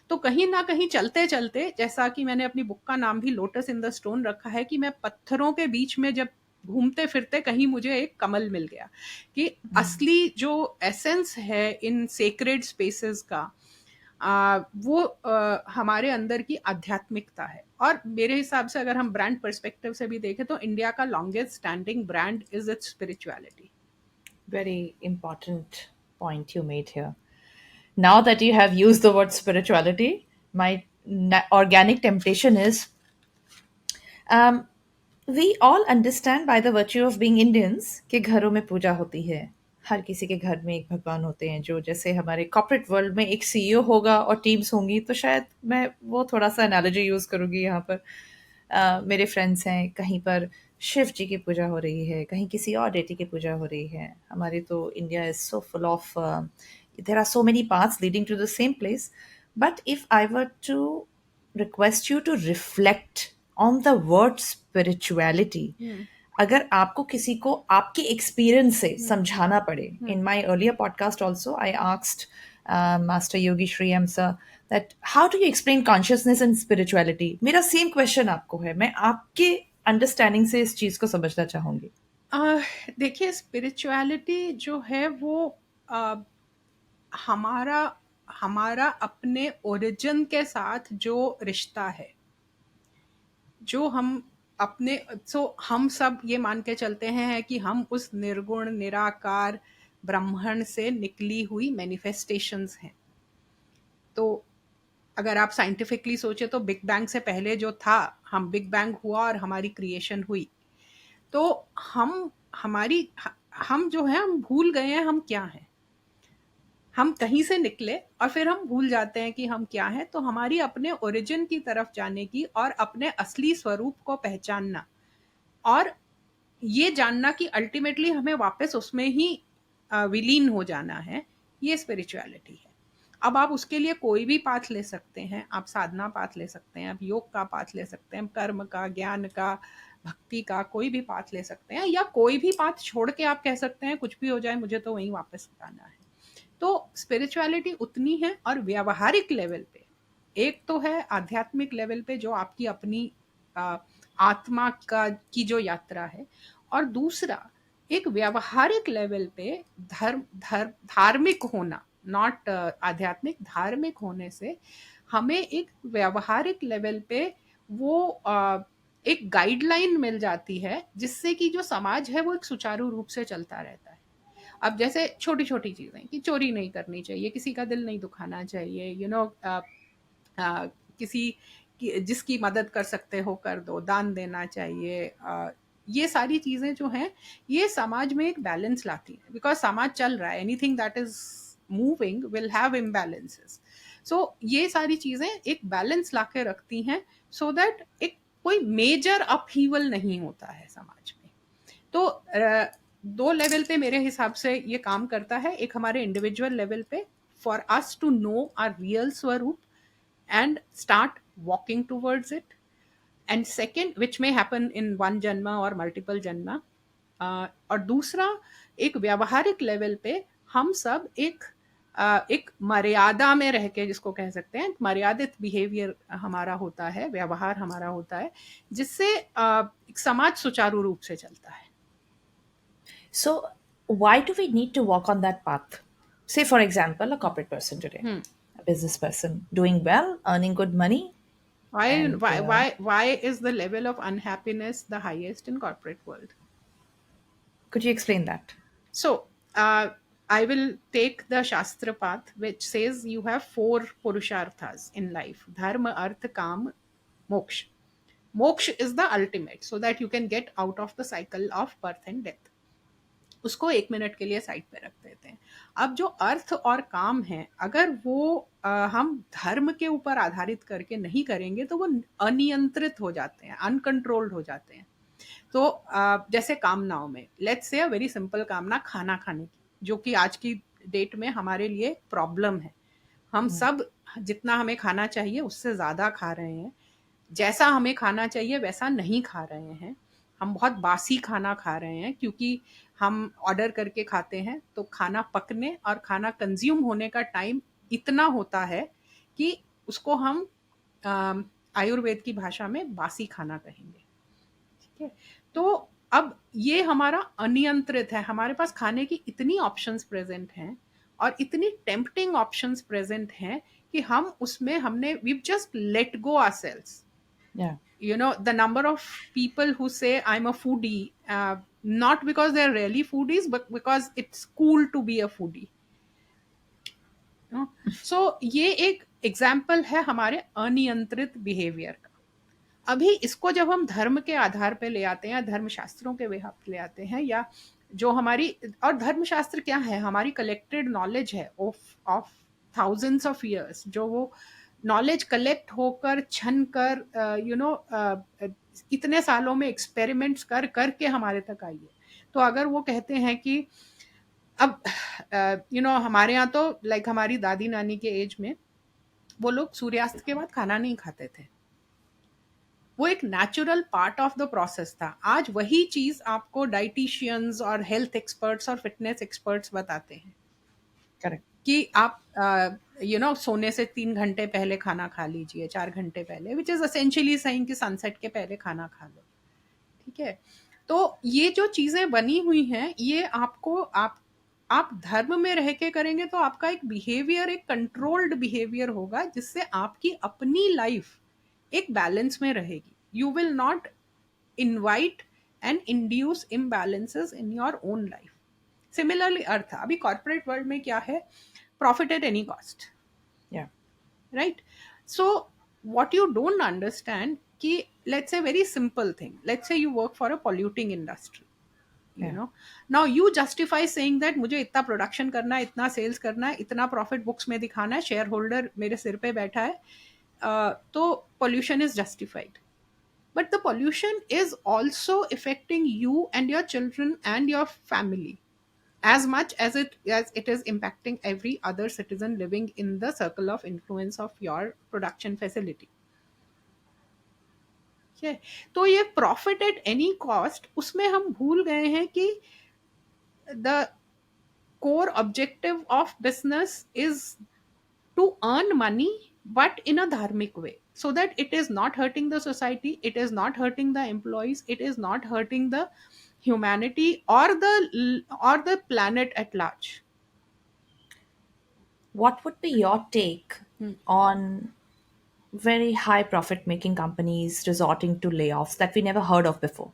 तो कहीं ना कहीं चलते चलते, जैसा कि मैंने अपनी बुक का नाम भी लोटस इन द स्टोन रखा है, कि मैं पत्थरों के बीच में जब घूमते फिरते कहीं मुझे एक कमल मिल गया, कि Hmm. असली जो एसेंस है इन सेक्रेड स्पेसेस का, वो हमारे अंदर की आध्यात्मिकता है। और मेरे हिसाब से अगर हम ब्रांड पर्सपेक्टिव से भी देखें तो इंडिया का longest standing brand is it's spirituality. Very important point you made here. Now that you have used the word spirituality, my organic temptation is, um, we all understand by the virtue of being Indians कि घरों में पूजा होती है। हर किसी के घर में एक भगवान होते हैं, जो जैसे हमारे कॉर्पोरेट वर्ल्ड में एक सीईओ होगा और टीम्स होंगी, तो शायद मैं वो थोड़ा सा एनालॉजी यूज़ करूँगी यहाँ पर। मेरे फ्रेंड्स हैं, कहीं पर शिव जी की पूजा हो रही है, कहीं किसी और डेटी की पूजा हो रही है। हमारी तो India is so full of, there are so many paths leading to the same place. But if I were to request you to reflect on the word spirituality. अगर आपको किसी को आपके एक्सपीरियंस से समझाना पड़े, in my earlier podcast also I asked master yogi Shri M sir that how do you explain consciousness and spirituality. मेरा same question आपको है, मैं आपके अंडरस्टैंडिंग से इस चीज को समझना चाहूंगी। देखिए, स्पिरिचुअलिटी जो है वो हमारा हमारा अपने ओरिजिन के साथ जो रिश्ता है, जो हम अपने, हम सब ये मान के चलते हैं कि हम उस निर्गुण निराकार ब्रह्मण से निकली हुई मैनिफेस्टेशंस हैं। तो अगर आप साइंटिफिकली सोचे तो बिग बैंग से पहले जो था, हम बिग बैंग हुआ और हमारी क्रिएशन हुई, तो हम हमारी हम जो है, हम भूल गए हैं हम क्या हैं। हम कहीं से निकले और फिर हम भूल जाते हैं कि हम क्या हैं। तो हमारी अपने ओरिजिन की तरफ जाने की और अपने असली स्वरूप को पहचानना और ये जानना कि अल्टीमेटली हमें वापस उसमें ही विलीन हो जाना है, ये स्पिरिचुअलिटी है। अब आप उसके लिए कोई भी पाथ ले सकते हैं, आप साधना पाथ ले सकते हैं, आप योग का पाथ ले सकते हैं, कर्म का, ज्ञान का, भक्ति का, कोई भी पाथ ले सकते हैं, या कोई भी पाथ छोड़ के आप कह सकते हैं कुछ भी हो जाए मुझे तो वहीं वापस आना है। तो स्पिरिचुअलिटी उतनी है। और व्यावहारिक लेवल पे एक तो है आध्यात्मिक लेवल पे जो आपकी अपनी आ, आत्मा का की जो यात्रा है, और दूसरा एक व्यावहारिक लेवल पे धार्मिक होना, नॉट आध्यात्मिक, धार्मिक होने से हमें एक व्यावहारिक लेवल पे वो एक गाइडलाइन मिल जाती है जिससे कि जो समाज है वो एक सुचारू रूप से चलता रहता है। अब जैसे छोटी छोटी चीजें कि चोरी नहीं करनी चाहिए, किसी का दिल नहीं दुखाना चाहिए, किसी जिसकी मदद कर सकते हो कर दो, दान देना चाहिए, ये सारी चीजें जो हैं ये समाज में एक बैलेंस लाती है, बिकॉज समाज चल रहा है, anything that is moving will have imbalances. So ये सारी चीजें एक बैलेंस ला के रखती हैं, सो दैट एक कोई मेजर अपहीवल नहीं होता है समाज में। तो दो लेवल पे मेरे हिसाब से ये काम करता है। एक हमारे इंडिविजुअल लेवल पे, for us to know our real swaroop and start walking towards it, and second which may happen in one janma or multiple janma, और दूसरा एक व्यावहारिक लेवल पे हम सब एक मर्यादा में रह के, जिसको कह सकते हैं मर्यादित बिहेवियर हमारा होता है, व्यवहार हमारा होता है, जिससे एक समाज सुचारू रूप से चलता है। So, why do we need to walk on that path? Say, for example, a corporate person today, Hmm. a business person doing well, earning good money, why and why why why is the level of unhappiness the highest in corporate world? could you explain that? So, I will take the Shastra path, which says you have four Purusharthas in life: Dharma, Artha, Kam, Moksha. Moksha is the ultimate, so that you can get out of the cycle of birth and death. उसको 1 minute के लिए side पे रख देते हैं। अब जो अर्थ और काम है, अगर वो हम धर्म के ऊपर आधारित करके नहीं करेंगे तो वो अनियंत्रित हो जाते हैं, अनकंट्रोल्ड हो जाते हैं। तो जैसे कामनाओं में, let's say a very simple कामना, खाना खाने की, जो कि आज की डेट में हमारे लिए प्रॉब्लम है। हम सब जितना हमें खाना चाहिए उससे ज़्यादा खा रहे हैं, जैसा हमें खाना चाहिए वैसा नहीं खा रहे हैं। हम बहुत बासी खाना खा रहे हैं क्योंकि हम ऑर्डर करके खाते हैं, तो खाना पकने और खाना कंज्यूम होने का टाइम इतना होता है कि उसको हम आयुर्वेद की भाषा में बासी खाना कहेंगे। ठीक है? तो अब ये हमारा अनियंत्रित है, हमारे पास खाने की इतनी ऑप्शंस प्रेजेंट हैं और इतनी टेम्प्टिंग ऑप्शंस प्रेजेंट हैं कि हम उसमें हमने we just let go ourselves. Yeah. The number of people who say I'm a foodie, not because they're really foodies but because it's cool to be a foodie. सो ये एक example है हमारे अनियंत्रित बिहेवियर का। अभी इसको जब हम धर्म के आधार पे ले आते हैं या धर्मशास्त्रों के बेहाव पे ले आते हैं, या जो हमारी, और धर्मशास्त्र क्या है, हमारी कलेक्टेड नॉलेज है of of thousands of years, जो वो नॉलेज कलेक्ट होकर छन कर इतने सालों में एक्सपेरिमेंट्स कर करके हमारे तक आई है। तो अगर वो कहते हैं कि अब हमारे यहाँ तो लाइक हमारी दादी नानी के एज में वो लोग सूर्यास्त के बाद खाना नहीं खाते थे, वो एक natural part of the process था। आज वही चीज आपको डाइटिशियंस और हेल्थ एक्सपर्ट्स और फिटनेस एक्सपर्ट्स बताते हैं Correct. कि आप सोने से 3 घंटे पहले खाना खा लीजिए, 4 घंटे पहले, विच इज असेंशियली सेइंग कि सनसेट के पहले खाना खा लो। ठीक है? तो ये जो चीजें बनी हुई हैं, ये आपको आप धर्म में रह के करेंगे तो आपका एक बिहेवियर, एक कंट्रोल्ड बिहेवियर होगा, जिससे आपकी अपनी लाइफ एक बैलेंस में रहेगी। You will not invite and induce imbalances in your own life. Similarly अर्थ, अभी कॉर्पोरेट वर्ल्ड में क्या है, profit at any cost, Yeah. right? So what you don't understand कि let's say very simple thing, let's say you work for a polluting industry, you Yeah. No. Now you justify saying that मुझे इतना production करना है, इतना sales करना है, इतना profit books में दिखाना है, शेयर होल्डर मेरे सिर पे बैठा है, तो pollution is justified. But the pollution is also affecting you and your children and your family as much as it is impacting every other citizen living in the circle of influence of your production facility. ठीक है. तो ये profit at any cost, उसमें हम भूल गए हैं कि the core objective of business is to earn money, but in a dharmic way, so that it is not hurting the society, it is not hurting the employees, it is not hurting the humanity or the planet at large. What would be your take Hmm. on very high profit making companies resorting to layoffs that we never heard of before?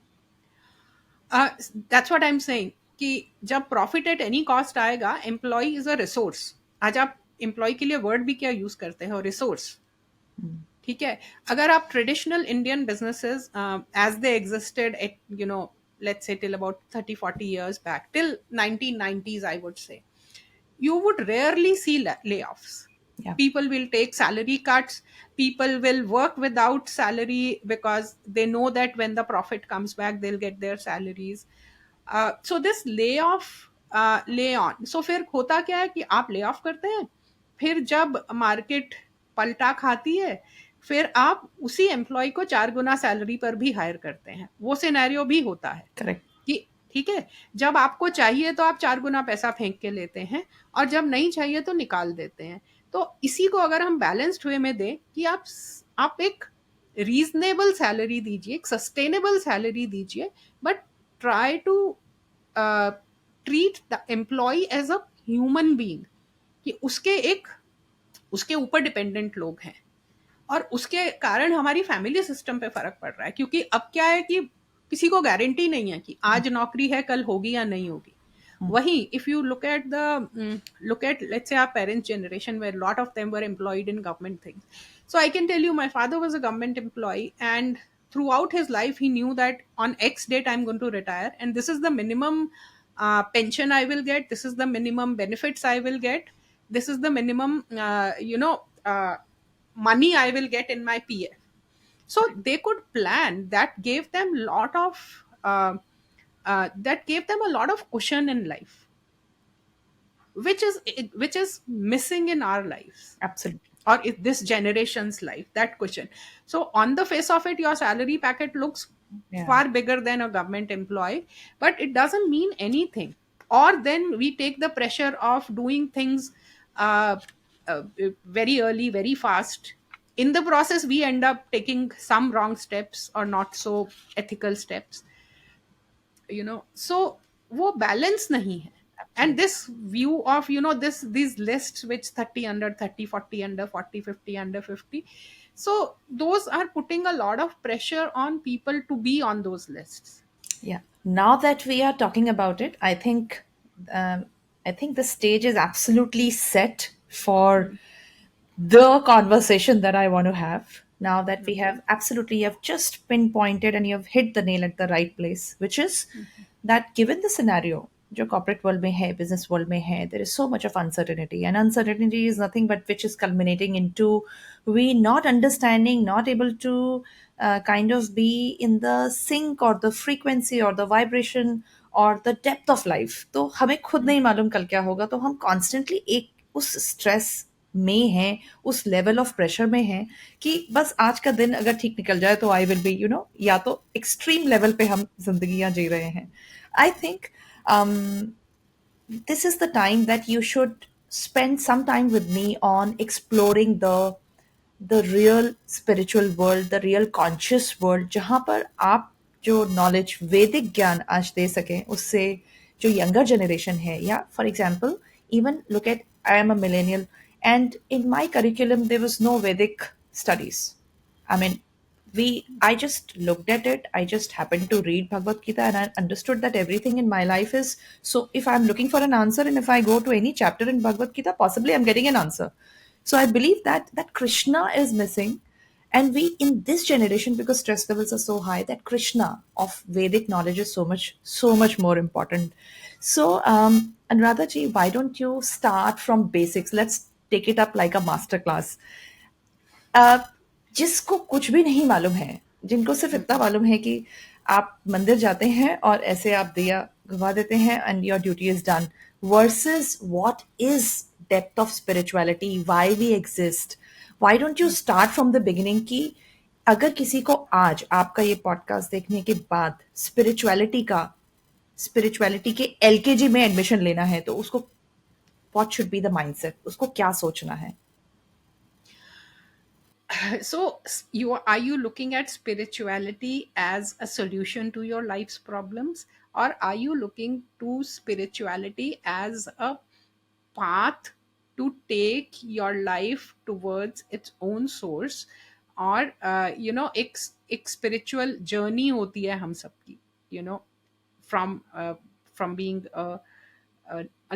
uh, that's what I'm saying कि जब profit at any cost आएगा, employ is a resource. आज आप employ के लिए word भी क्या use करते हैं, रिसोर्स. ठीक है. अगर आप traditional Indian businesses as they existed at let's say till about 30-40 years back, till 1990s I would say, you would rarely see layoffs. Yeah. People will take salary cuts, people will work without salary because they know that when the profit comes back they'll get their salaries. So this layoff, lay on, so फिर होता क्या है कि आप lay off करते हैं, फिर जब मार्केट पलटा खाती है, फिर आप उसी एम्प्लॉय को 4 गुना सैलरी पर भी हायर करते हैं. वो सिनेरियो भी होता है Correct. कि ठीक है, जब आपको चाहिए तो आप 4 गुना पैसा फेंक के लेते हैं, और जब नहीं चाहिए तो निकाल देते हैं. तो इसी को अगर हम बैलेंस्ड वे में दें कि आप एक रीजनेबल सैलरी दीजिए, एक सस्टेनेबल सैलरी दीजिए, but try to treat the employee as a human being, कि उसके ऊपर डिपेंडेंट लोग हैं, और उसके कारण हमारी फैमिली सिस्टम पे फर्क पड़ रहा है. क्योंकि अब क्या है कि किसी को गारंटी नहीं है कि आज नौकरी है कल होगी या नहीं होगी. वही if you look at let's say our parents generation, where lot of them were employed in government things. So I can tell you, my father was a government employee, and throughout his life he knew that on X date I'm going to retire, and this is the minimum pension I will get, this is the minimum benefits I will get, this is the minimum uh, money I will get in my PF. So they could plan. That gave them a lot of cushion in life, which is missing in our lives, Absolutely. or this generation's life, that cushion. So on the face of it, your salary packet looks Yeah. far bigger than a government employee, but it doesn't mean anything. Or then we take the pressure of doing things uh, uh, very early, very fast. In the process we end up taking some wrong steps or not so ethical steps, so वो balance नहीं है. And Absolutely. this view of these lists, which 30 under 30, 40 under 40, 50 under 50, so those are putting a lot of pressure on people to be on those lists. Yeah. Now that we are talking about it, um, I think the stage is absolutely set for the conversation that I want to have. Now that we have absolutely, you have just pinpointed and you have hit the nail at the right place, which is that given the scenario, जो corporate world में है, business world में है, there is so much of uncertainty, and uncertainty is nothing but which is culminating into we not understanding, not able to kind of be in the sync or the frequency or the vibration or the depth of life. तो हमें खुद नहीं मालूम कल क्या होगा, तो हम constantly एक उस stress में हैं, उस लेवल ऑफ प्रेशर में हैं कि बस आज का दिन अगर ठीक निकल जाए तो आई विल बी या तो एक्सट्रीम लेवल पे हम जिंदगियां जी रहे हैं. I think this is the time that you should spend some time with me on exploring the real spiritual world, the real conscious world, जहाँ पर आप जो नॉलेज वैदिक ज्ञान आज दे सकें उससे जो यंगर जनरेशन है, या for example even look at I am a millennial and in my curriculum there was no Vedic studies. I mean, I just looked at it, I just happened to read Bhagavad Gita and I understood that everything in my life is, so if I'm looking for an answer and if I go to any chapter in Bhagavad Gita, possibly I'm getting an answer. So I believe that Krishna is missing, And we in this generation, because stress levels are so high, that Krishna of Vedic knowledge is so much more important. So Anuradha ji, why don't you start from basics? Let's take it up like a master class. uh, जिसको कुछ भी नहीं मालूम है, जिनको सिर्फ इतना मालूम है कि आप मंदिर जाते हैं और ऐसे आप दिया घुमा देते हैं and your duty is done, versus what is depth of spirituality, why we exist. Why don't you start from the beginning कि अगर किसी को आज आपका ये पॉडकास्ट देखने के बाद स्पिरिचुअलिटी के एलकेजी में एडमिशन लेना है, तो उसको what should be the mindset, उसको क्या सोचना है? So are you looking at spirituality as a solution to your life's problems, or are you looking to spirituality as a path to take your life towards its own source? और एक spiritual journey होती है हम सबकी, you know, from being a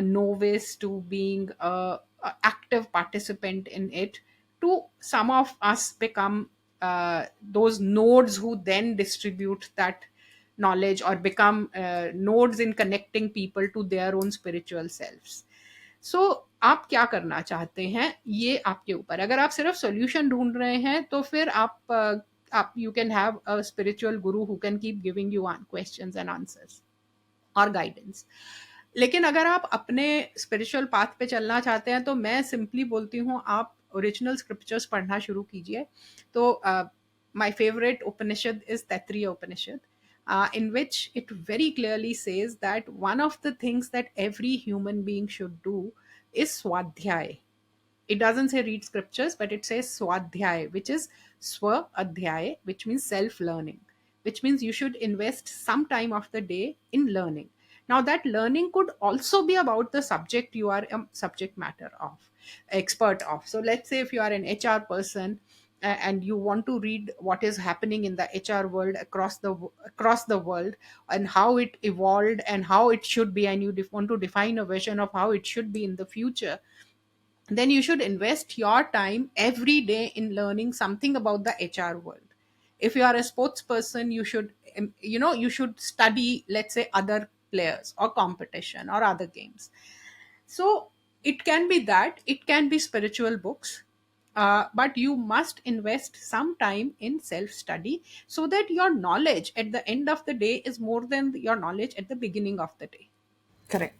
novice to being a active participant in it, to some of us become those nodes who then distribute that knowledge or become nodes in connecting people to their own spiritual selves. सो आप क्या करना चाहते हैं ये आपके ऊपर. अगर आप सिर्फ सॉल्यूशन ढूंढ रहे हैं तो फिर आप you can have a spiritual guru who can keep giving you questions and answers और गाइडेंस. लेकिन अगर आप अपने स्पिरिचुअल पाथ पे चलना चाहते हैं तो मैं सिंपली बोलती हूँ आप ओरिजिनल स्क्रिप्चर्स पढ़ना शुरू कीजिए. तो my favourite Upanishad is Taittiriya Upanishad, in which it very clearly says that one of the things that every human being should do is swadhyay. It doesn't say read scriptures, but it says swadhyay, which is swa adhyay, which means self learning, which means you should invest some time of the day in learning. Now, that learning could also be about the subject you are a subject matter of, expert of. So, let's say if you are an HR person and you want to read what is happening in the HR world across the world, and how it evolved and how it should be, and you want to define a vision of how it should be in the future, then you should invest your time every day in learning something about the HR world. If you are a sports person, you should you should study, let's say, other players or competition or other games. So it can be that, it can be spiritual books, but you must invest some time in self study so that your knowledge at the end of the day is more than your knowledge at the beginning of the day. Correct.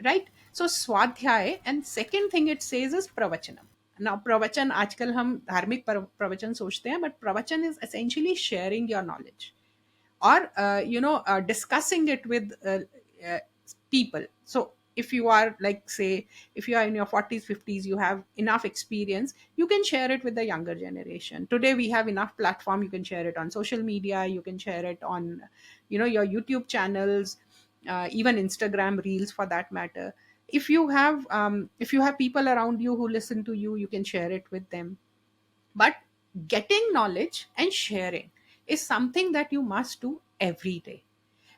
Right? So swadhyay, and second thing it says is pravachanam. Now pravachan, आजकल हम धार्मिक प्रवचन सोचते हैं, but pravachan is essentially sharing your knowledge, or discussing it with uh, people. So if you are, like, say, if you are in your 40s 50s, you have enough experience, you can share it with the younger generation. Today we have enough platform, you can share it on social media, you can share it on your YouTube channels, even Instagram reels for that matter. If you have people around you who listen to you, you can share it with them. But getting knowledge and sharing is something that you must do every day.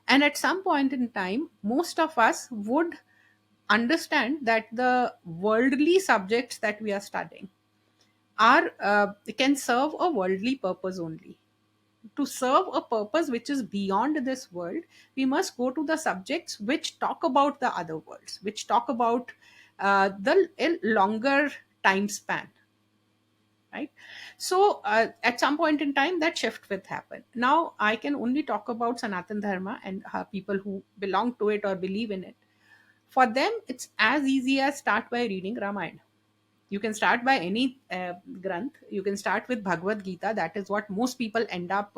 And at some point in time, most of us would understand that the worldly subjects that we are studying are can serve a worldly purpose only. To serve a purpose which is beyond this world, we must go to the subjects which talk about the other worlds, which talk about the a longer time span, right? So at some point in time that shift will happen. Now I can only talk about Sanatan Dharma and people who belong to it or believe in it. For them it's as easy as start by reading Ramayana. You can start by any granth. You can start with Bhagavad Gita. That is what most people end up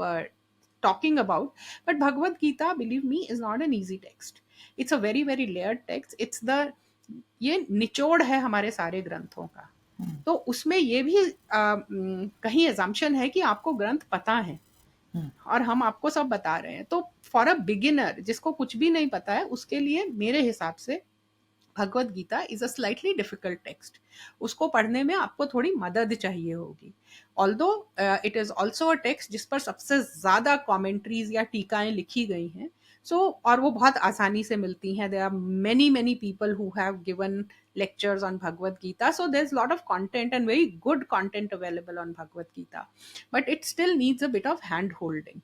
talking about. But Bhagavad Gita, believe me, is not an easy text. It's a very very layered text. It's the ये निचोड़ है हमारे सारे ग्रंथों का. तो उसमें ये भी कहीं एजम्पशन है कि आपको ग्रंथ पता है और हम आपको सब बता रहे हैं. तो फॉर अ बिगिनर जिसको कुछ भी नहीं पता है, उसके लिए मेरे हिसाब से Bhagwat Gita is a slightly difficult text. उसको पढ़ने में आपको थोड़ी मदद चाहिए होगी. Although it is also a text जिस पर सबसे ज्यादा कॉमेंट्रीज या टीकाएं लिखी गई हैं, सो और वो बहुत आसानी से मिलती हैं. There are many many people who have given lectures on Bhagavad Gita. So there's a lot of content and very good content available on Bhagavad Gita. But it still needs a bit of hand holding.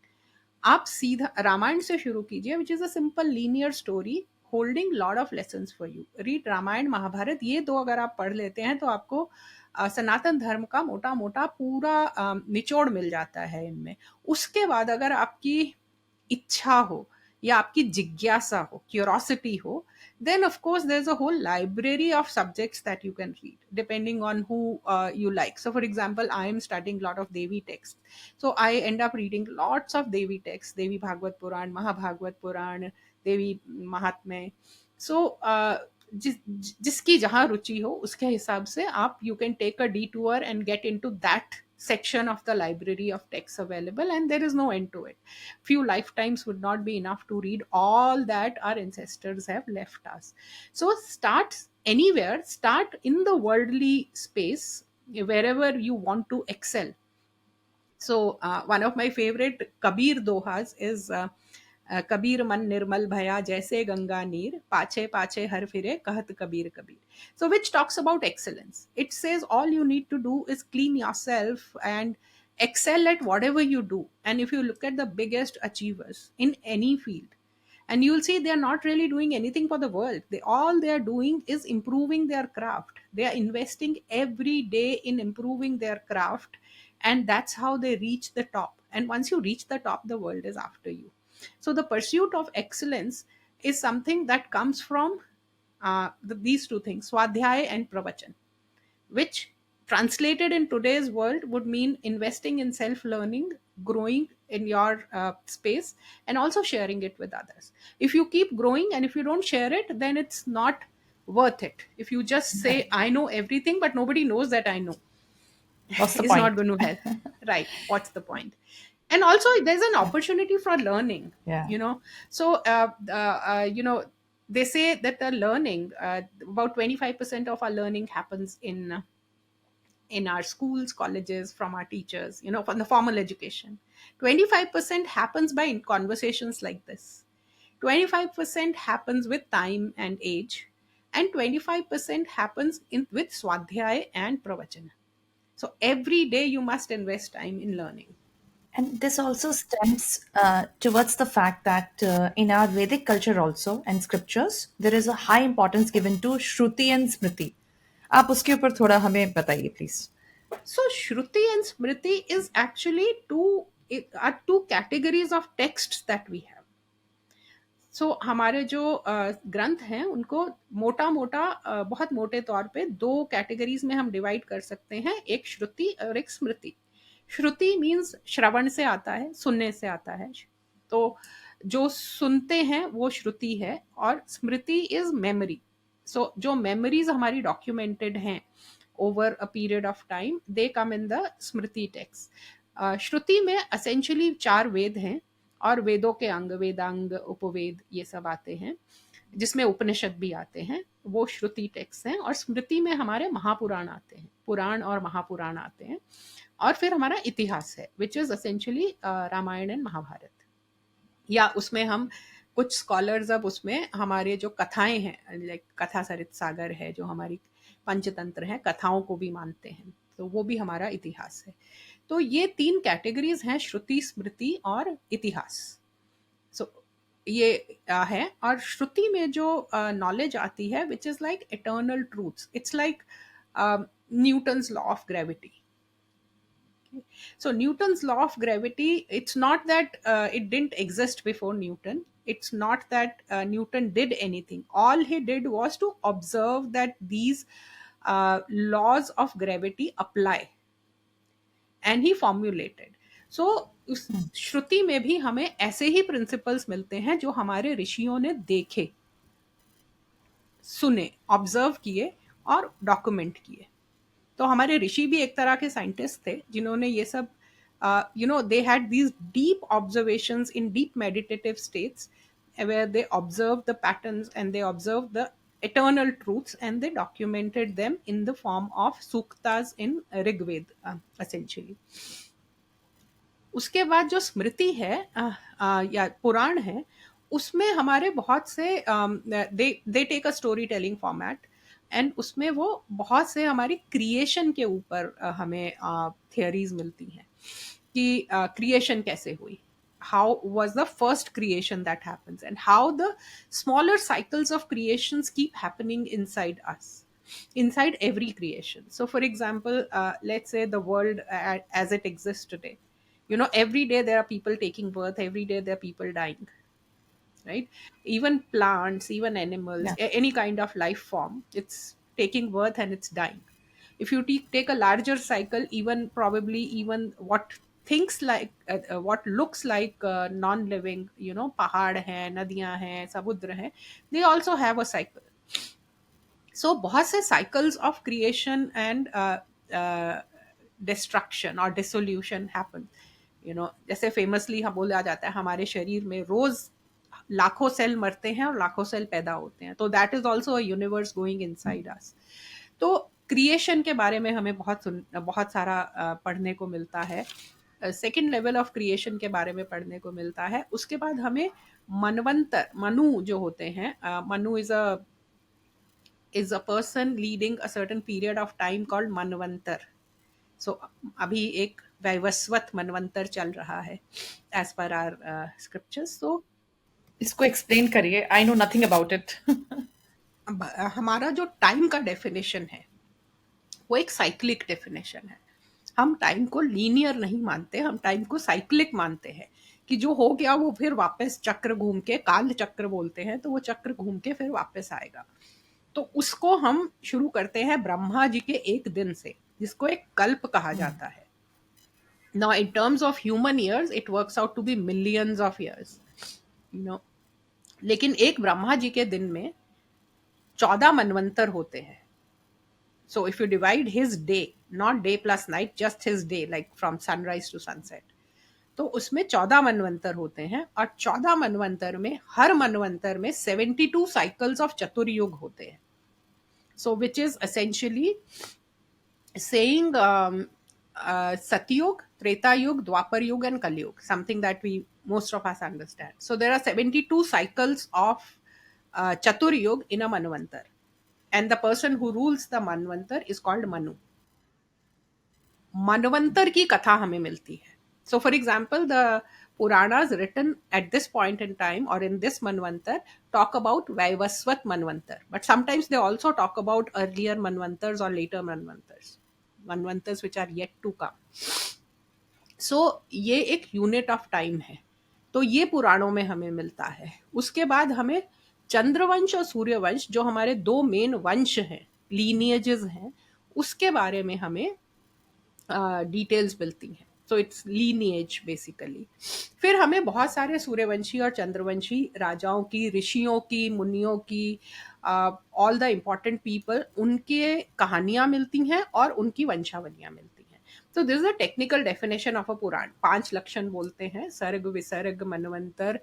आप सीधा रामायण से शुरू कीजिए, which is a simple linear story holding lot of lessons for you. Read Ramayana Mahabharata, ये दो अगर आप पढ़ लेते हैं तो आपको सनातन धर्म का मोटा मोटा पूरा निचोड़ मिल जाता है इनमें. उसके बाद अगर आपकी इच्छा हो या आपकी जिज्ञासा हो, क्यूरोसिटी हो, then of course there's a whole library of subjects that you can read depending on who you like. So for example, I am studying a lot of Devi texts, so I end up reading lots of Devi texts, Devi Bhagavad Puran, Mahabhagavad Puran, Devi Mahatmya. So जिसकी जहाँ रुचि हो उसके हिसाब से आप you can take a detour and get into that section of the library of texts available, and there is no end to it. Few lifetimes would not be enough to read all that our ancestors have left us. So start anywhere, start in the worldly space wherever you want to excel. So one of my favorite Kabir dohas is Kabir मन निर्मल भया जैसे गंगा नीर पाछे पाछे हर फिरे कहत Kabir Kabir. So which talks about excellence. It says all you need to do is clean yourself and excel at whatever you do. And if you look at the biggest achievers in any field, and you'll see they're not really doing anything for the world. They are doing is improving their craft. They are investing every day in improving their craft, and that's how they reach the top. And once you reach the top, the world is after you. So the pursuit of excellence is something that comes from these two things, swadhyay and pravachan, which translated in today's world would mean investing in self learning, growing in your space, and also sharing it with others. If you keep growing and if you don't share it, then it's not worth it. If you just say, I know everything, but nobody knows that I know, What's the is not point? going to help. Right. What's the point? And also, there's an opportunity for learning, Yeah. So, they say that the learning, about 25% of our learning happens in our schools, colleges, from our teachers, from the formal education. 25% happens by conversations like this. 25% happens with time and age, and 25% happens with swadhyay and pravachana. So every day you must invest time in learning. And this also stems towards the fact that in our Vedic culture also and scriptures, there is a high importance given to Shruti and Smriti. आप उसके ऊपर थोड़ा हमें बताइए please. So Shruti and Smriti is actually are two categories of texts that we have. सो हमारे जो ग्रंथ हैं उनको मोटा मोटा बहुत मोटे तौर पे दो कैटेगरीज में हम डिवाइड कर सकते हैं, एक श्रुति और एक स्मृति. श्रुति मीन्स श्रवण से आता है, सुनने से आता है. तो जो सुनते हैं वो श्रुति है, और स्मृति इज मेमोरी. सो जो मेमोरीज हमारी डॉक्यूमेंटेड हैं over a period of time, they come in the smriti text. Shruti में असेंशियली 4 वेद हैं, और वेदों के अंग, वेदांग, उपवेद, ये सब आते हैं, जिसमें उपनिषद भी आते हैं, वो श्रुति टेक्स्ट हैं. और स्मृति में हमारे महापुराण आते हैं, पुराण और महापुराण आते हैं. और फिर हमारा इतिहास है, which is essentially Ramayana and Mahabharata. या उसमें हम कुछ स्कॉलर्स, अब उसमें हमारे जो कथाएं हैं, लाइक कथा सरित सागर है, जो हमारी पंचतंत्र है, कथाओं को भी मानते हैं, तो वो भी हमारा इतिहास है. तो ये 3 कैटेगरीज हैं, श्रुति, स्मृति और इतिहास. सो ये है. और श्रुति में जो नॉलेज आती है, which is like eternal truths. It's like Newton's law of gravity. So Newton's law of gravity, it's not that it didn't exist before Newton. It's not that Newton did anything. All he did was to observe that these laws of gravity apply, and he formulated. So उस श्रुति में भी हमें ऐसे ही principles मिलते हैं जो हमारे ऋषियों ने देखे, सुने, ऑब्जर्व किए और डॉक्यूमेंट किए. तो हमारे ऋषि भी एक तरह के साइंटिस्ट थे जिन्होंने ये सब they had these deep observations in deep meditative states, where they observed the patterns and they observed the eternal truths, and they documented them in the form of suktas in Rigved, essentially. उसके बाद जो स्मृति है या पुराण है, उसमें हमारे बहुत से they take a story telling format, and उसमें वो बहुत से हमारी क्रिएशन के ऊपर हमें थियरीज मिलती हैं कि क्रिएशन कैसे हुई, how was the first creation that happens, and how the smaller cycles of creations keep happening inside us, inside every creation. So for example, let's say the world as it exists today, you know, every day there are people taking birth, every day there are people dying, right? Even plants, even animals, Yeah. any kind of life form, it's taking birth and it's dying. If you take a larger cycle, even probably even what things like what looks like non-living, you know, pahad hai, nadiyan hai, samudra hai, they also have a cycle. So बहुत से cycles of creation and destruction or dissolution happen. You know, जैसे famously हम बोला जाता है हमारे शरीर में रोज लाखों सेल मरते हैं और लाखों सेल पैदा होते हैं, तो that is also a universe going inside us. तो क्रिएशन के बारे में हमें बहुत सारा पढ़ने को मिलता है. सेकेंड लेवल ऑफ क्रिएशन के बारे में पढ़ने को मिलता है. उसके बाद हमें मनवंतर, मनु जो होते हैं, Manu is a person leading a certain period of time called मनवंतर. So अभी एक वैवस्वत मनवंतर चल रहा है as per our scriptures. So इसको एक्सप्लेन करिए, I know nothing about it. हमारा जो टाइम का डेफिनेशन है वो एक साइक्लिक डेफिनेशन है. हम टाइम को लीनियर नहीं मानते, हम टाइम को साइक्लिक मानते हैं कि जो हो गया वो फिर वापस चक्र घूम के, काल चक्र बोलते हैं, तो वो चक्र घूम के फिर वापस आएगा. तो उसको हम शुरू करते हैं ब्रह्मा जी के एक दिन से, जिसको एक कल्प कहा जाता है. Now in terms of human years it works out to be millions of years, you know. लेकिन एक ब्रह्मा जी के दिन में 14 मनवंतर होते हैं. So if you divide his day, not day plus night, just his day, like from sunrise to sunset, तो उसमें 14 मनवंतर होते हैं. और 14 मनवंतर में हर मनवंतर में 72 साइकिल्स ऑफ चतुर्युग होते हैं. So which is essentially saying Satyug, Treta Yug, Dwapar Yug, and Kali Yug, something that we most of us understand. So there are 72 cycles of Chatur Yug in a Manvantar, and the person who rules the Manvantar is called Manu. मनवंतर की कथा हमें मिलती है. So for example, the Puranas written at this point in time or in this Manvantar talk about Vaivasvat Manvantar. But sometimes they also talk about earlier Manvantars or later Manvantars. Manvantars which are yet to come. So ये एक unit of time है. तो ये पुराणों में हमें मिलता है. उसके बाद हमें चंद्रवंश और सूर्यवंश, जो हमारे दो मेन वंश हैं, लीनियजेस हैं, उसके बारे में हमें डिटेल्स मिलती हैं. So it's lineage basically. फिर हमें बहुत सारे सूर्यवंशी और चंद्रवंशी राजाओं की, ऋषियों की, मुनियों की, ऑल द इम्पॉर्टेंट पीपल, उनके कहानियां मिलती हैं और उनकी वंशावलियां मिलती हैं. तो this is a technical definition of a Purana. 5 लक्षण बोलते हैं: सर्ग, विसर्ग, मनवंतर,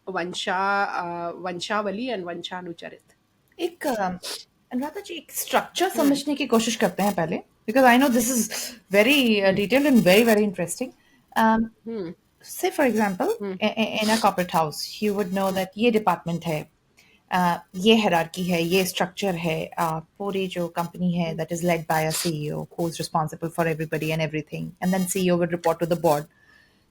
वंशावली एंड वंशानुचरित. एक अनुराधा जी, एक स्ट्रक्चर समझने की कोशिश करते हैं पहले, because I know this is very detailed and very very interesting. Hmm. So for example in a corporate house you would know that ये डिपार्टमेंट है, ये हायरार्की है, ये स्ट्रक्चर है, पूरी जो कंपनी है that is led by a CEO who is responsible for everybody and everything, and then CEO would report to the board.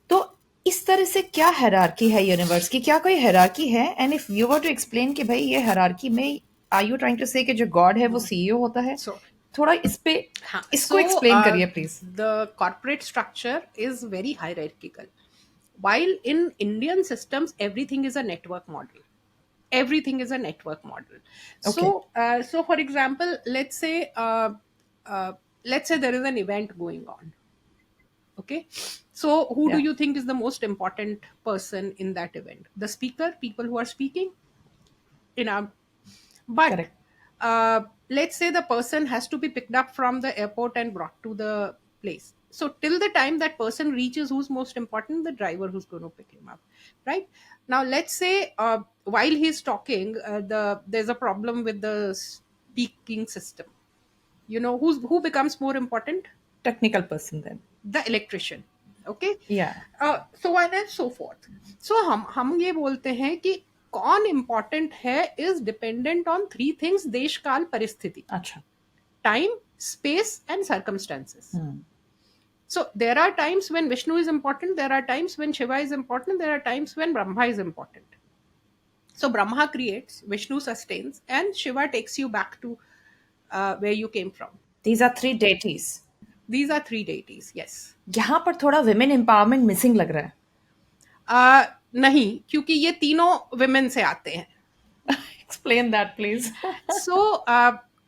तो इस तरह से क्या हायरार्की है यूनिवर्स की? क्या कोई हायरार्की है? And if you were to explain कि भाई ये हायरार्की में आर यू ट्राइंग टू से कि जो गॉड है वो सीईओ होता है? सो थोड़ा इस पे हाँ, इसको so एक्सप्लेन करिए please. the corporate structure is very hierarchical. While in Indian systems, everything is a network model. Everything is a network model. Okay. So for example, uh, let's say there is an event going on. Okay, so who do या. you think is the most important person in that event? The speaker, people who are speaking in our. But correct. let's say the person has to be picked up from the airport and brought to the place. So till the time that person reaches, who's most important? The driver who's going to pick him up, right? Now let's say while he's talking, there's a problem with the speaking system. You know who becomes more important? Technical person then. The electrician. Okay, Yeah. So on and so forth. So हम ये बोलते हैं कि कौन important है is dependent on three things: देश काल परिस्थिति, अच्छा. time, space, and circumstances. Hmm. So there are times when Vishnu is important, there are times when Shiva is important, there are times when Brahma is important. So Brahma creates, Vishnu sustains, and Shiva takes you back to where you came from. These are three deities. These are three deities, yes. यहाँ पर थोड़ा women empowerment missing लग रहा है. नहीं, क्योंकि ये तीनों women से आते हैं. Explain that, please. So,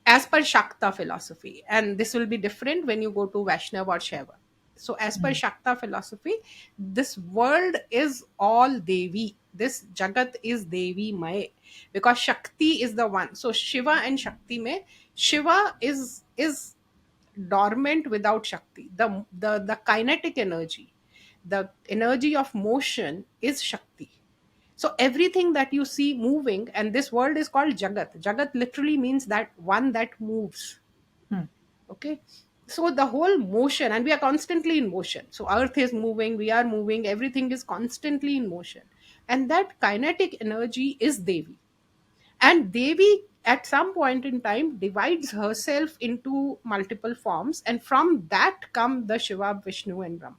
as per Shakta philosophy, and this will be different when you go to Vaishnava or Shaiva. So, as per Shakta philosophy, this world is all Devi. This Jagat is Devi May, because Shakti is the one. So, Shiva and Shakti mein, Shiva is dormant without Shakti. The kinetic energy, the energy of motion is Shakti. So everything that you see moving, and this world is called Jagat. Jagat literally means that one that moves. Hmm. Okay. So the whole motion, and we are constantly in motion. So earth is moving, we are moving, everything is constantly in motion. And that kinetic energy is Devi. And Devi at some point in time divides herself into multiple forms, and from that come the Shiva, Vishnu, and Brahma.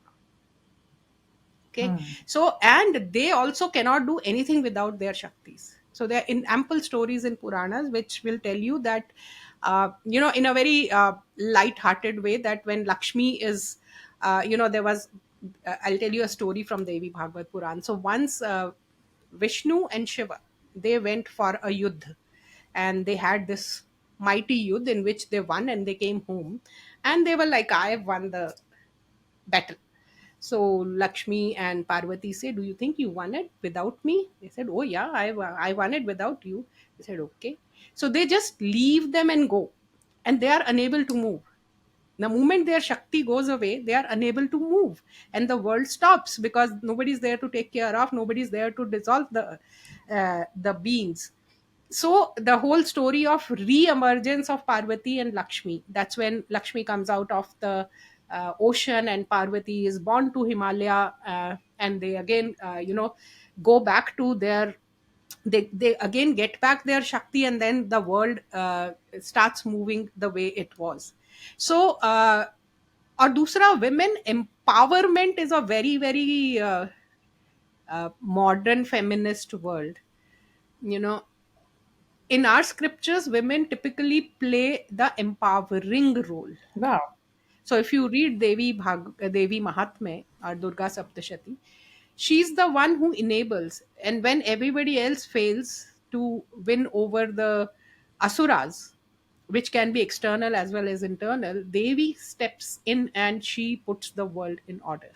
Okay, Hmm. so and they also cannot do anything without their shaktis. So there are in ample stories in Puranas which will tell you that, in a very light-hearted way, that when Lakshmi is, there was, I'll tell you a story from Devi Bhagavad Puran. So once Vishnu and Shiva, they went for a yudh, and they had this mighty yudh in which they won, and they came home, and they were like, I have won the battle. So Lakshmi and Parvati say, do you think you won it without me? They said, oh yeah, I won it without you. They said, okay. So they just leave them and go, and they are unable to move. The moment their Shakti goes away, they are unable to move, and the world stops because nobody's there to take care of, nobody's there to dissolve the beings. So the whole story of re-emergence of Parvati and Lakshmi, that's when Lakshmi comes out of the ocean, and Parvati is born to Himalaya, and they again go back to their, they again get back their Shakti, and then the world starts moving the way it was. So और दूसरा, women empowerment is a very very modern feminist world. you know in our scriptures, women typically play the empowering role. Wow. So if you read Devi Mahatmya or Durga Saptashati, she's the one who enables. And when everybody else fails to win over the asuras, which can be external as well as internal, Devi steps in and she puts the world in order.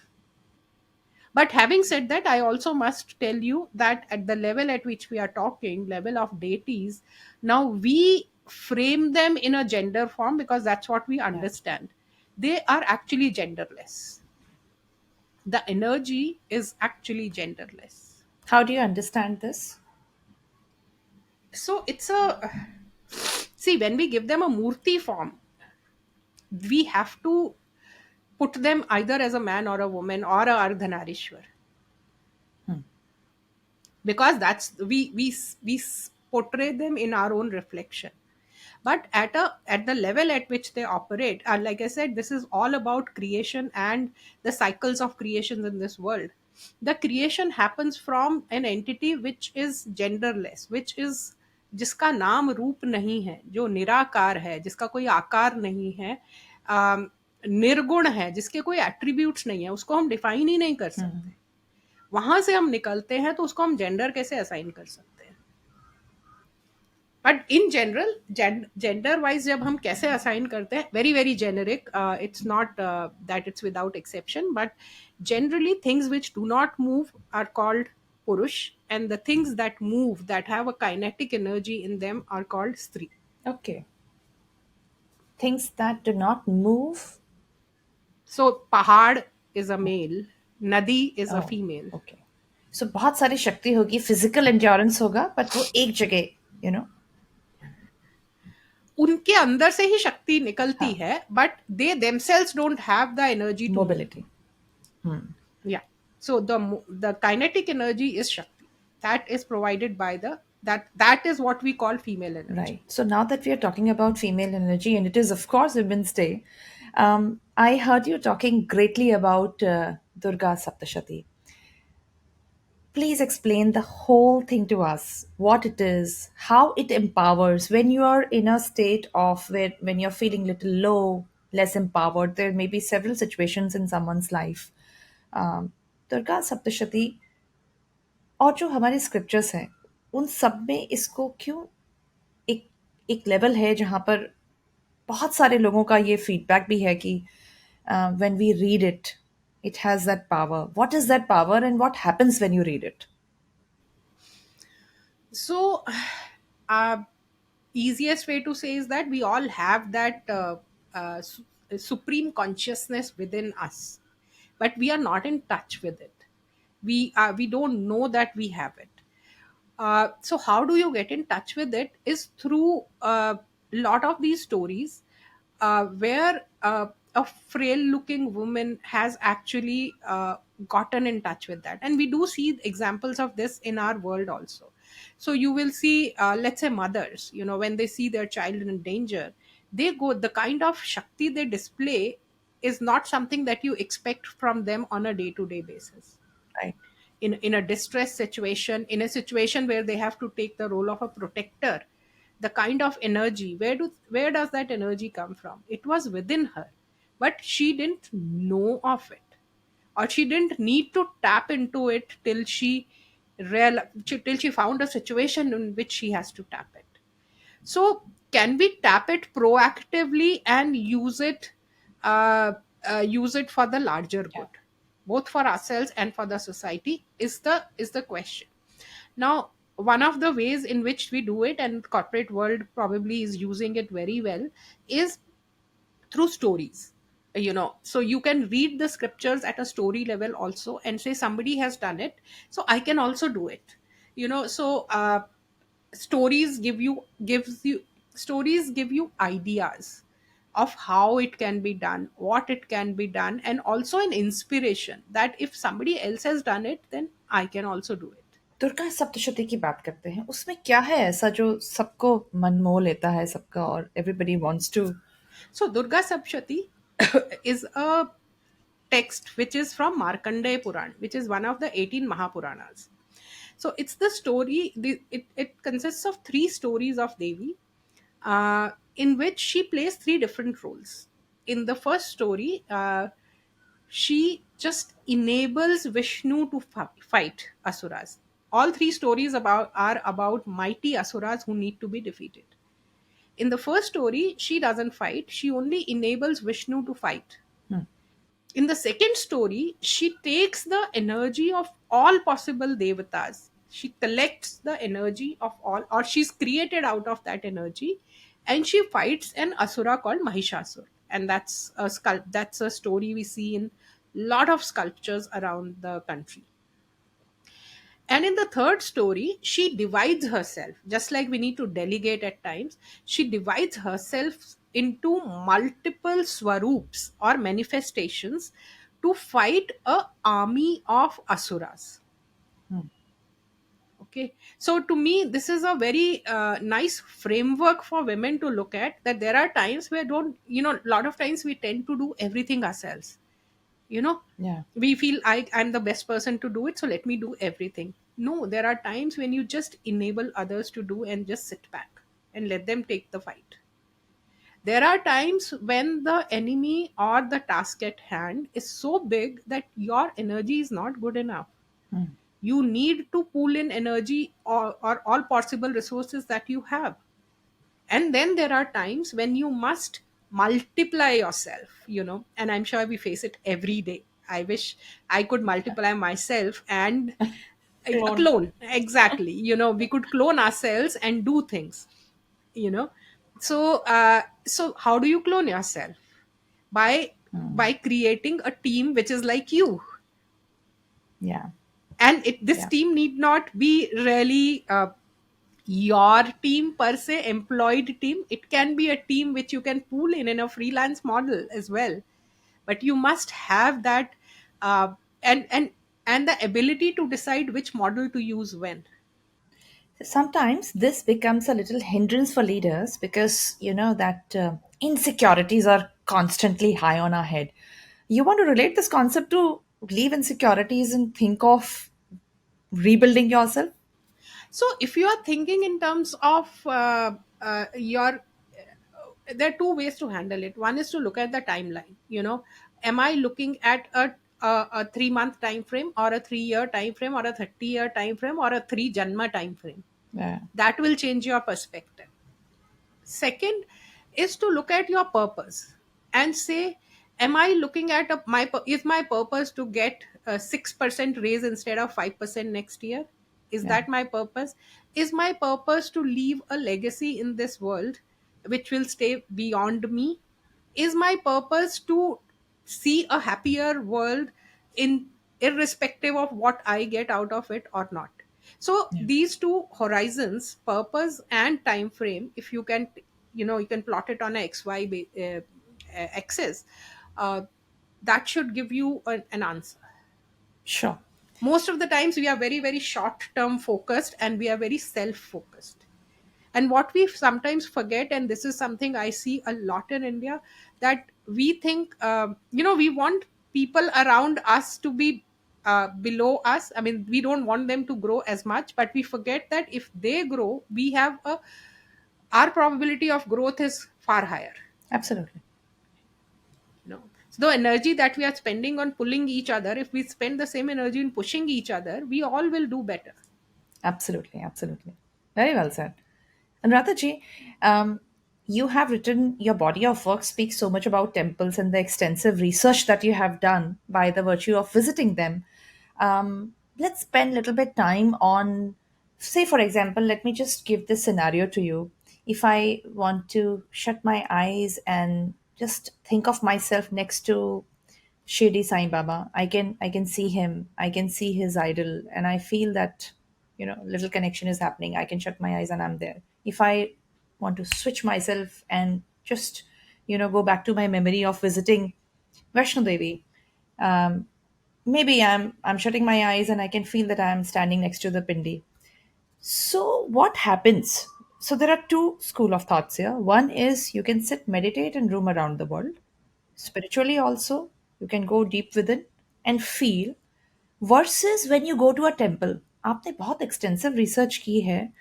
But having said that, I also must tell you that at the level at which we are talking, level of deities, now we frame them in a gender form because that's what we Yeah. understand. They are actually genderless. The energy is actually genderless. How do you understand this? So it's a, see, when we give them a murti form, we have to put them either as a man or a woman or a ardhanarishwar, Hmm. because that's we portray them in our own reflection. But at the level at which they operate, and like I said, this is all about creation and the cycles of creations in this world. The creation happens from an entity which is genderless, which is जिसका नाम रूप नहीं है, जो निराकार है, जिसका कोई आकार नहीं है, निर्गुण है, जिसके कोई एट्रीब्यूट्स नहीं है, उसको हम डिफाइन ही नहीं कर सकते. वहां से हम निकलते हैं तो उसको हम जेंडर कैसे असाइन कर सकते हैं? But in general gender wise जब हम कैसे असाइन करते हैं, very very generic, it's not that it's without exception, but generally things which do not move are called purush, and the things that move, that have a kinetic energy in them, are called stri. Okay. Things that do not move. So pahad is a male, nadi is a Oh, female. okay. So बहुत सारी शक्ति होगी, physical endurance होगा, but वो एक जगह, you know. उनके अंदर से ही शक्ति निकलती हाँ. है, but they themselves don't have the energy to move. Mobility. Yeah. So the kinetic energy is shakti, that is provided by the that is what we call female Right. energy. So now that we are talking about female energy, and it is, of course, Women's Day, I heard you talking greatly about Durga Saptashati. Please explain the whole thing to us, what it is, how it empowers when you are in a state of where, when you're feeling little low, less empowered. There may be several situations in someone's life. Durga Saptashati और जो हमारे scriptures हैं उन सब में इसको क्यों एक एक लेवल है जहाँ पर बहुत सारे लोगों का ये फीडबैक भी है कि when we read it it has that power what is that power and what happens when you read it So uh, easiest way to say is that we all have that supreme consciousness within us, but we are not in touch with it. We don't know that we have it. So how do you get in touch with it is through a lot of these stories where a frail looking woman has actually gotten in touch with that, and we do see examples of this in our world also. So you will see, let's say mothers, when they see their child in danger, they go, the kind of shakti they display is not something that you expect from them on a day to day basis. Right In a distress situation, in a situation where they have to take the role of a protector, the kind of energy, where does that energy come from? It was within her, but she didn't know of it, or she didn't need to tap into it till she found a situation in which she has to tap it. So, can we tap it proactively and uh, use it for the larger good, both for ourselves and for the society? Is the question. Now, one of the ways in which we do it, and corporate world probably is using it very well, is through stories. So you can read the scriptures at a story level also and say somebody has done it, so I can also do it. So stories gives you stories give you ideas of how it can be done, what it can be done, and also an inspiration that if somebody else has done it, then I can also do it. Durga Saptashati की बात करते हैं उसमें क्या है ऐसा जो सबको मन मोह लेता है सबका और everybody wants to So Durga Saptashati is a text which is from Markandeya Puran, which is one of the 18 Mahapuranas. So it's the story, it consists of three stories of Devi, in which she plays three different roles. In the first story, she just enables Vishnu to fight Asuras. All three stories are about mighty Asuras who need to be defeated. In the first story, she doesn't fight, she only enables Vishnu to fight. In the second story, she takes the energy of all possible devatas. She collects the energy of all, or she's created out of that energy, and she fights an asura called Mahishasur. And that's a story we see in lot of sculptures around the country. And in the third story, she divides herself, just like we need to delegate at times. She divides herself into multiple swarups or manifestations to fight a army of asuras. Okay, so to me, this is a very nice framework for women to look at. That there are times where don't a lot of times we tend to do everything ourselves. you know या we feel I'm the best person to do it, so let me do everything. No, there are times when you just enable others to do and just sit back and let them take the fight. There are times when the enemy or the task at hand is so big that your energy is not good enough. You need to pull in energy, or all possible resources that you have. And then there are times when you must multiply yourself, and I'm sure we face it every day. I wish I could multiply myself and a clone clone, exactly. We could clone ourselves and do things, you know so how do you clone yourself? By creating a team which is like you. या And this या team need not be really your team per se, employed team. It can be a team which you can pool in a freelance model as well. But you must have that Uh, and and and the ability to decide which model to use when. Sometimes this becomes a little hindrance for leaders because you know that insecurities are constantly high on our head. You want to relate this concept to leave insecurities and think of rebuilding yourself? So if you are thinking in terms of your there are two ways to handle it. One is to look at the timeline. Am I looking at a 3 month time frame, or a 3 year time frame, or a 30-year time frame, or a three janma time frame? Yeah, That will change your perspective. Second is to look at your purpose and say, am I looking at is my purpose to get a 6% raise instead of 5% next year? Is yeah, that my purpose? Is my purpose to leave a legacy in this world which will stay beyond me? Is my purpose to see a happier world, in irrespective of what I get out of it or not? So yeah. these two horizons, purpose and time frame, if you can, you can plot it on a axis. uh, that should give you an answer. Sure. Most of the times we are very, very short term focused, and we are very self focused. And what we sometimes forget, and this is something I see a lot in India, that we think, we want people around us to be below us. I mean, we don't want them to grow as much, but we forget that if they grow, we have a our probability of growth is far higher. Absolutely. So the energy that we are spending on pulling each other, if we spend the same energy in pushing each other, we all will do better. Absolutely. Absolutely. Very well said. And Radhaji, um, you have written your body of work speaks so much about temples and the extensive research that you have done by the virtue of visiting them. Let's spend a little bit time on, say, for example, let me just give this scenario to you. If I want to shut my eyes and just think of myself next to Shirdi Sai Baba, I can see him, I can see his idol, and I feel that little connection is happening. I can shut my eyes and I'm there. If I want to switch myself and just go back to my memory of visiting Vaishno Devi, um, maybe I'm shutting my eyes and I can feel that I'm standing next to the pindi. So what happens? So there are two school of thoughts here. One is you can sit, meditate, and roam around the world. Spiritually also, you can go deep within and feel. Versus when you go to a temple, आपने बहुत extensive research की है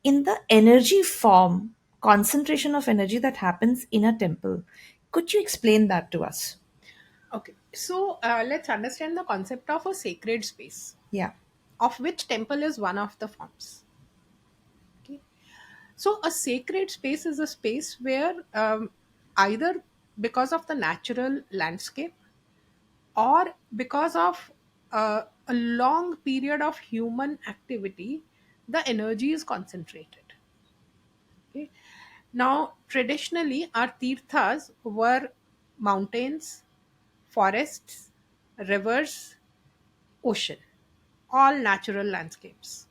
in the energy form, concentration of energy that happens in a temple. Could you explain that to us? Okay, so let's understand the concept of a sacred space, Yeah. of which temple is one of the forms. Okay, so a sacred space is a space where, either because of the natural landscape, or because of a long period of human activity, the energy is concentrated. Okay, now traditionally our tirthas were mountains, forests, rivers, ocean, all natural landscapes.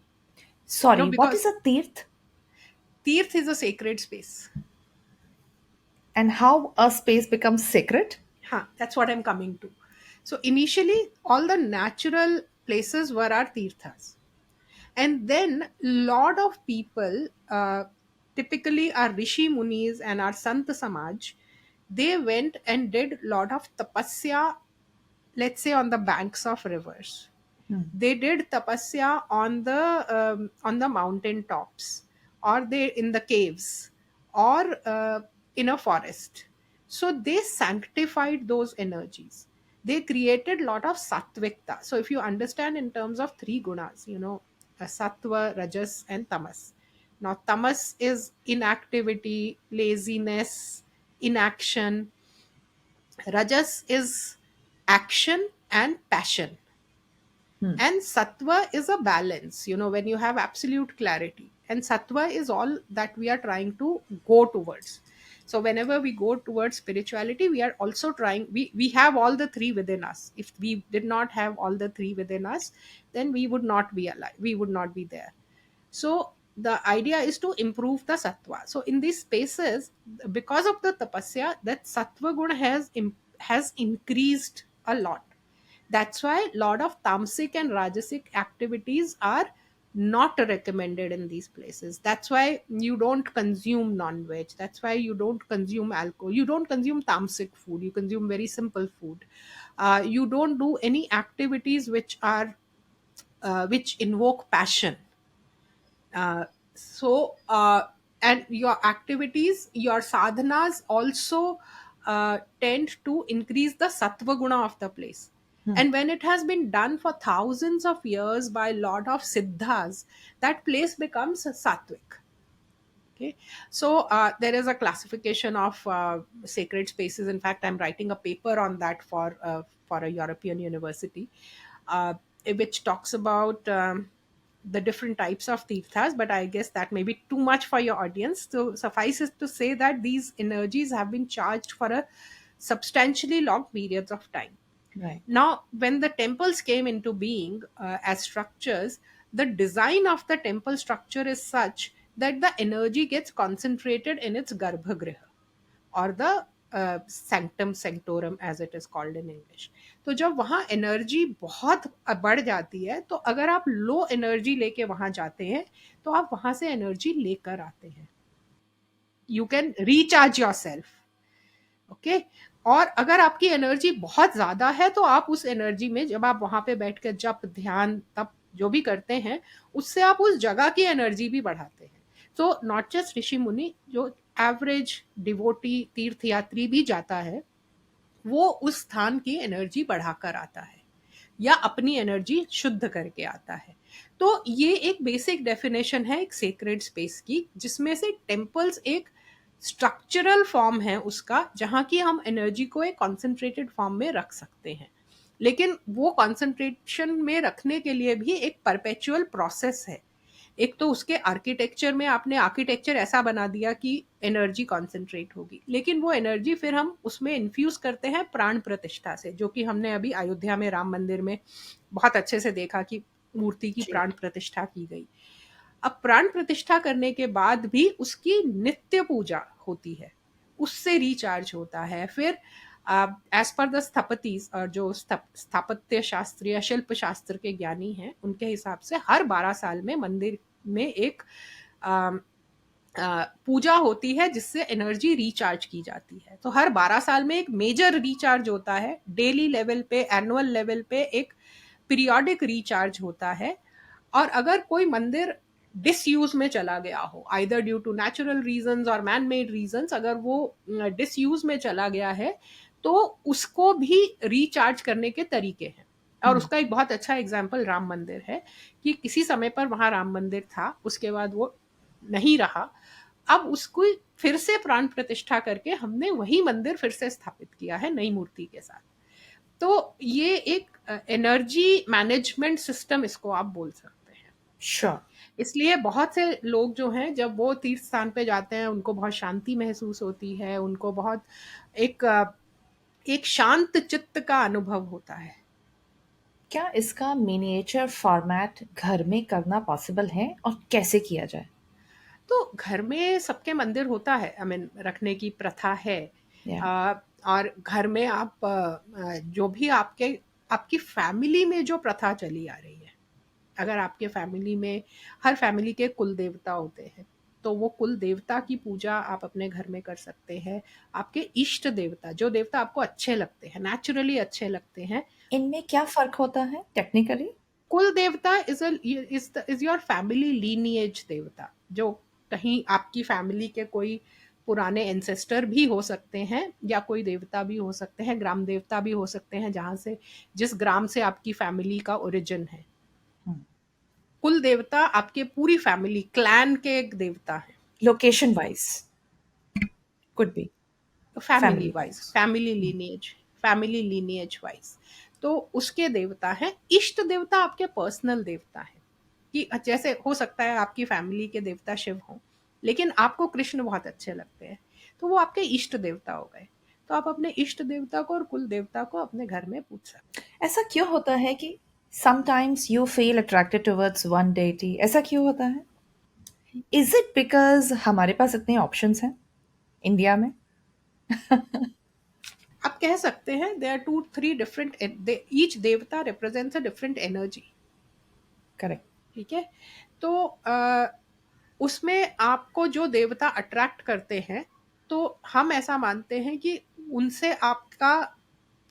Sorry, what is Because a tirth tirth is a sacred space. and how a space becomes sacred? Huh, that's what I'm coming to. So initially, all the natural places were our tirthas, and then lot of people, typically our rishi munis and our sant samaj, they went and did lot of tapasya, let's say on the banks of rivers. Hmm. They did tapasya on the mountain tops, or they in the caves, or in a forest. So they sanctified those energies. They created lot of sattvikta. So if you understand in terms of three gunas, sattva, rajas, and tamas. Now tamas is inactivity, laziness, inaction. Rajas is action and passion, Hmm. and sattva is a balance, when you have absolute clarity. And sattva is all that we are trying to go towards. So whenever we go towards spirituality, we are also trying, we have all the three within us. If we did not have all the three within us, then we would not be alive, we would not be there. So the idea is to improve the sattva. So in these spaces, because of the tapasya, that sattva guna has increased a lot. That's why a lot of tamasic and rajasic activities are not recommended in these places. That's why you don't consume non-veg. That's why you don't consume alcohol. You don't consume tamasic food. You consume very simple food. You don't do any activities which invoke passion. uh, so and your activities, your sadhanas also tend to increase the sattva guna of the place. Hmm. And when it has been done for thousands of years by a lot of siddhas, that place becomes sattvic. Okay, so there is a classification of sacred spaces. In fact, I'm writing a paper on that for a European university, uh, which talks about the different types of tirthas. But I guess that may be too much for your audience. So suffice it to say that these energies have been charged for a substantially long periods of time. Right. Now, when the temples came into being as structures, the design of the temple structure is such that the energy gets concentrated in its garbhagriha, or the sanctum sanctorum as it is called in English. तो जब वहाँ energy बहुत बढ़ जाती है, तो अगर आप लो एनर्जी लेके वहाँ जाते हैं, तो आप वहाँ से एनर्जी लेकर आते हैं. You can recharge your self. Okay. और अगर आपकी एनर्जी बहुत ज्यादा है, तो आप उस एनर्जी में, जब आप वहां पे बैठ कर जप ध्यान तप जो भी करते हैं, उससे आप उस जगह की एनर्जी भी बढ़ाते हैं. तो नॉट जस्ट ऋषि मुनि, जो एवरेज डिवोटी तीर्थयात्री भी जाता है, वो उस स्थान की एनर्जी बढ़ाकर आता है या अपनी एनर्जी शुद्ध करके आता है. तो ये एक बेसिक डेफिनेशन है एक सेक्रेड स्पेस की, जिसमें से टेम्पल्स एक स्ट्रक्चरल फॉर्म है उसका, जहाँ की हम एनर्जी को एक कॉन्सेंट्रेटेड फॉर्म में रख सकते हैं. लेकिन वो कॉन्सेंट्रेशन में रखने के लिए भी एक परपेचुअल प्रोसेस है. एक तो उसके आर्किटेक्चर में आपने आर्किटेक्चर ऐसा बना दिया कि एनर्जी कॉन्सेंट्रेट होगी, लेकिन वो एनर्जी फिर हम उसमें इन्फ्यूज करते हैं प्राण प्रतिष्ठा से, जो कि हमने अभी अयोध्या में राम मंदिर में बहुत अच्छे से देखा कि मूर्ति की जी. प्राण प्रतिष्ठा की गई. अब प्राण प्रतिष्ठा करने के बाद भी उसकी नित्य पूजा होती है, उससे रिचार्ज होता है. फिर एज पर द स्थपतिज, और जो स्थापत्य शास्त्र या शिल्प शास्त्र के ज्ञानी हैं, उनके हिसाब से हर 12 साल में मंदिर में एक पूजा होती है जिससे एनर्जी रिचार्ज की जाती है. तो हर 12 साल में एक मेजर रिचार्ज होता है, डेली लेवल पे, एनुअल लेवल पे एक पीरियोडिक रिचार्ज होता है. और अगर कोई मंदिर डिसयूज में चला गया हो, either due to natural reasons or man made reasons, अगर वो डिसयूज में चला गया है, तो उसको भी रिचार्ज करने के तरीके हैं. और उसका एक बहुत अच्छा एग्जाम्पल राम मंदिर है कि किसी समय पर वहां राम मंदिर था, उसके बाद वो नहीं रहा. अब उसको फिर से प्राण प्रतिष्ठा करके हमने वही मंदिर फिर से स्थापित किया है नई मूर्ति के साथ. तो ये एक एनर्जी मैनेजमेंट सिस्टम इसको आप बोल सकते हैं. Sure. इसलिए बहुत से लोग जो हैं, जब वो तीर्थ स्थान पे जाते हैं, उनको बहुत शांति महसूस होती है, उनको बहुत एक एक शांत चित्त का अनुभव होता है. क्या इसका मिनिएचर फॉर्मेट घर में करना पॉसिबल है और कैसे किया जाए? तो घर में सबके मंदिर होता है, आई मीन रखने की प्रथा है. Yeah. और घर में आप जो भी आपकी फैमिली में जो प्रथा चली आ रही है, अगर आपके फैमिली में, हर फैमिली के कुल देवता होते हैं, तो वो कुल देवता की पूजा आप अपने घर में कर सकते हैं. आपके इष्ट देवता, जो देवता आपको अच्छे लगते हैं, नेचुरली अच्छे लगते हैं. इनमें क्या फर्क होता है टेक्निकली? कुल देवता इज योर फैमिली लीनिएज देवता, जो कहीं आपकी फैमिली के कोई पुराने एंसेस्टर भी हो सकते हैं, या कोई देवता भी हो सकते हैं, ग्राम देवता भी हो सकते हैं, जहां से, जिस ग्राम से आपकी फैमिली का ओरिजिन है. कुल देवता आपके पूरी फैमिली क्लैन के एक देवता है. Location wise could be family family wise, wise. Family lineage wise. तो उसके देवता हैं. इष्ट देवता आपके पर्सनल देवता है, कि जैसे हो सकता है आपकी फैमिली के देवता शिव हों, लेकिन आपको कृष्ण बहुत अच्छे लगते हैं, तो वो आपके इष्ट देवता हो गए. तो आप अपने इष्ट देवता को और कुल देवता को अपने घर में पूछ सकते हैं. ऐसा क्यों होता है कि sometimes you feel attracted towards one deity? ऐसा क्यों होता है? इज इट बिकॉज हमारे पास इतने ऑप्शंस हैं इंडिया में? आप कह सकते हैं they are two three different, each devta represents a different energy. Correct. ठीक है। तो उसमें आपको जो देवता अट्रैक्ट करते हैं, तो हम ऐसा मानते हैं कि उनसे आपका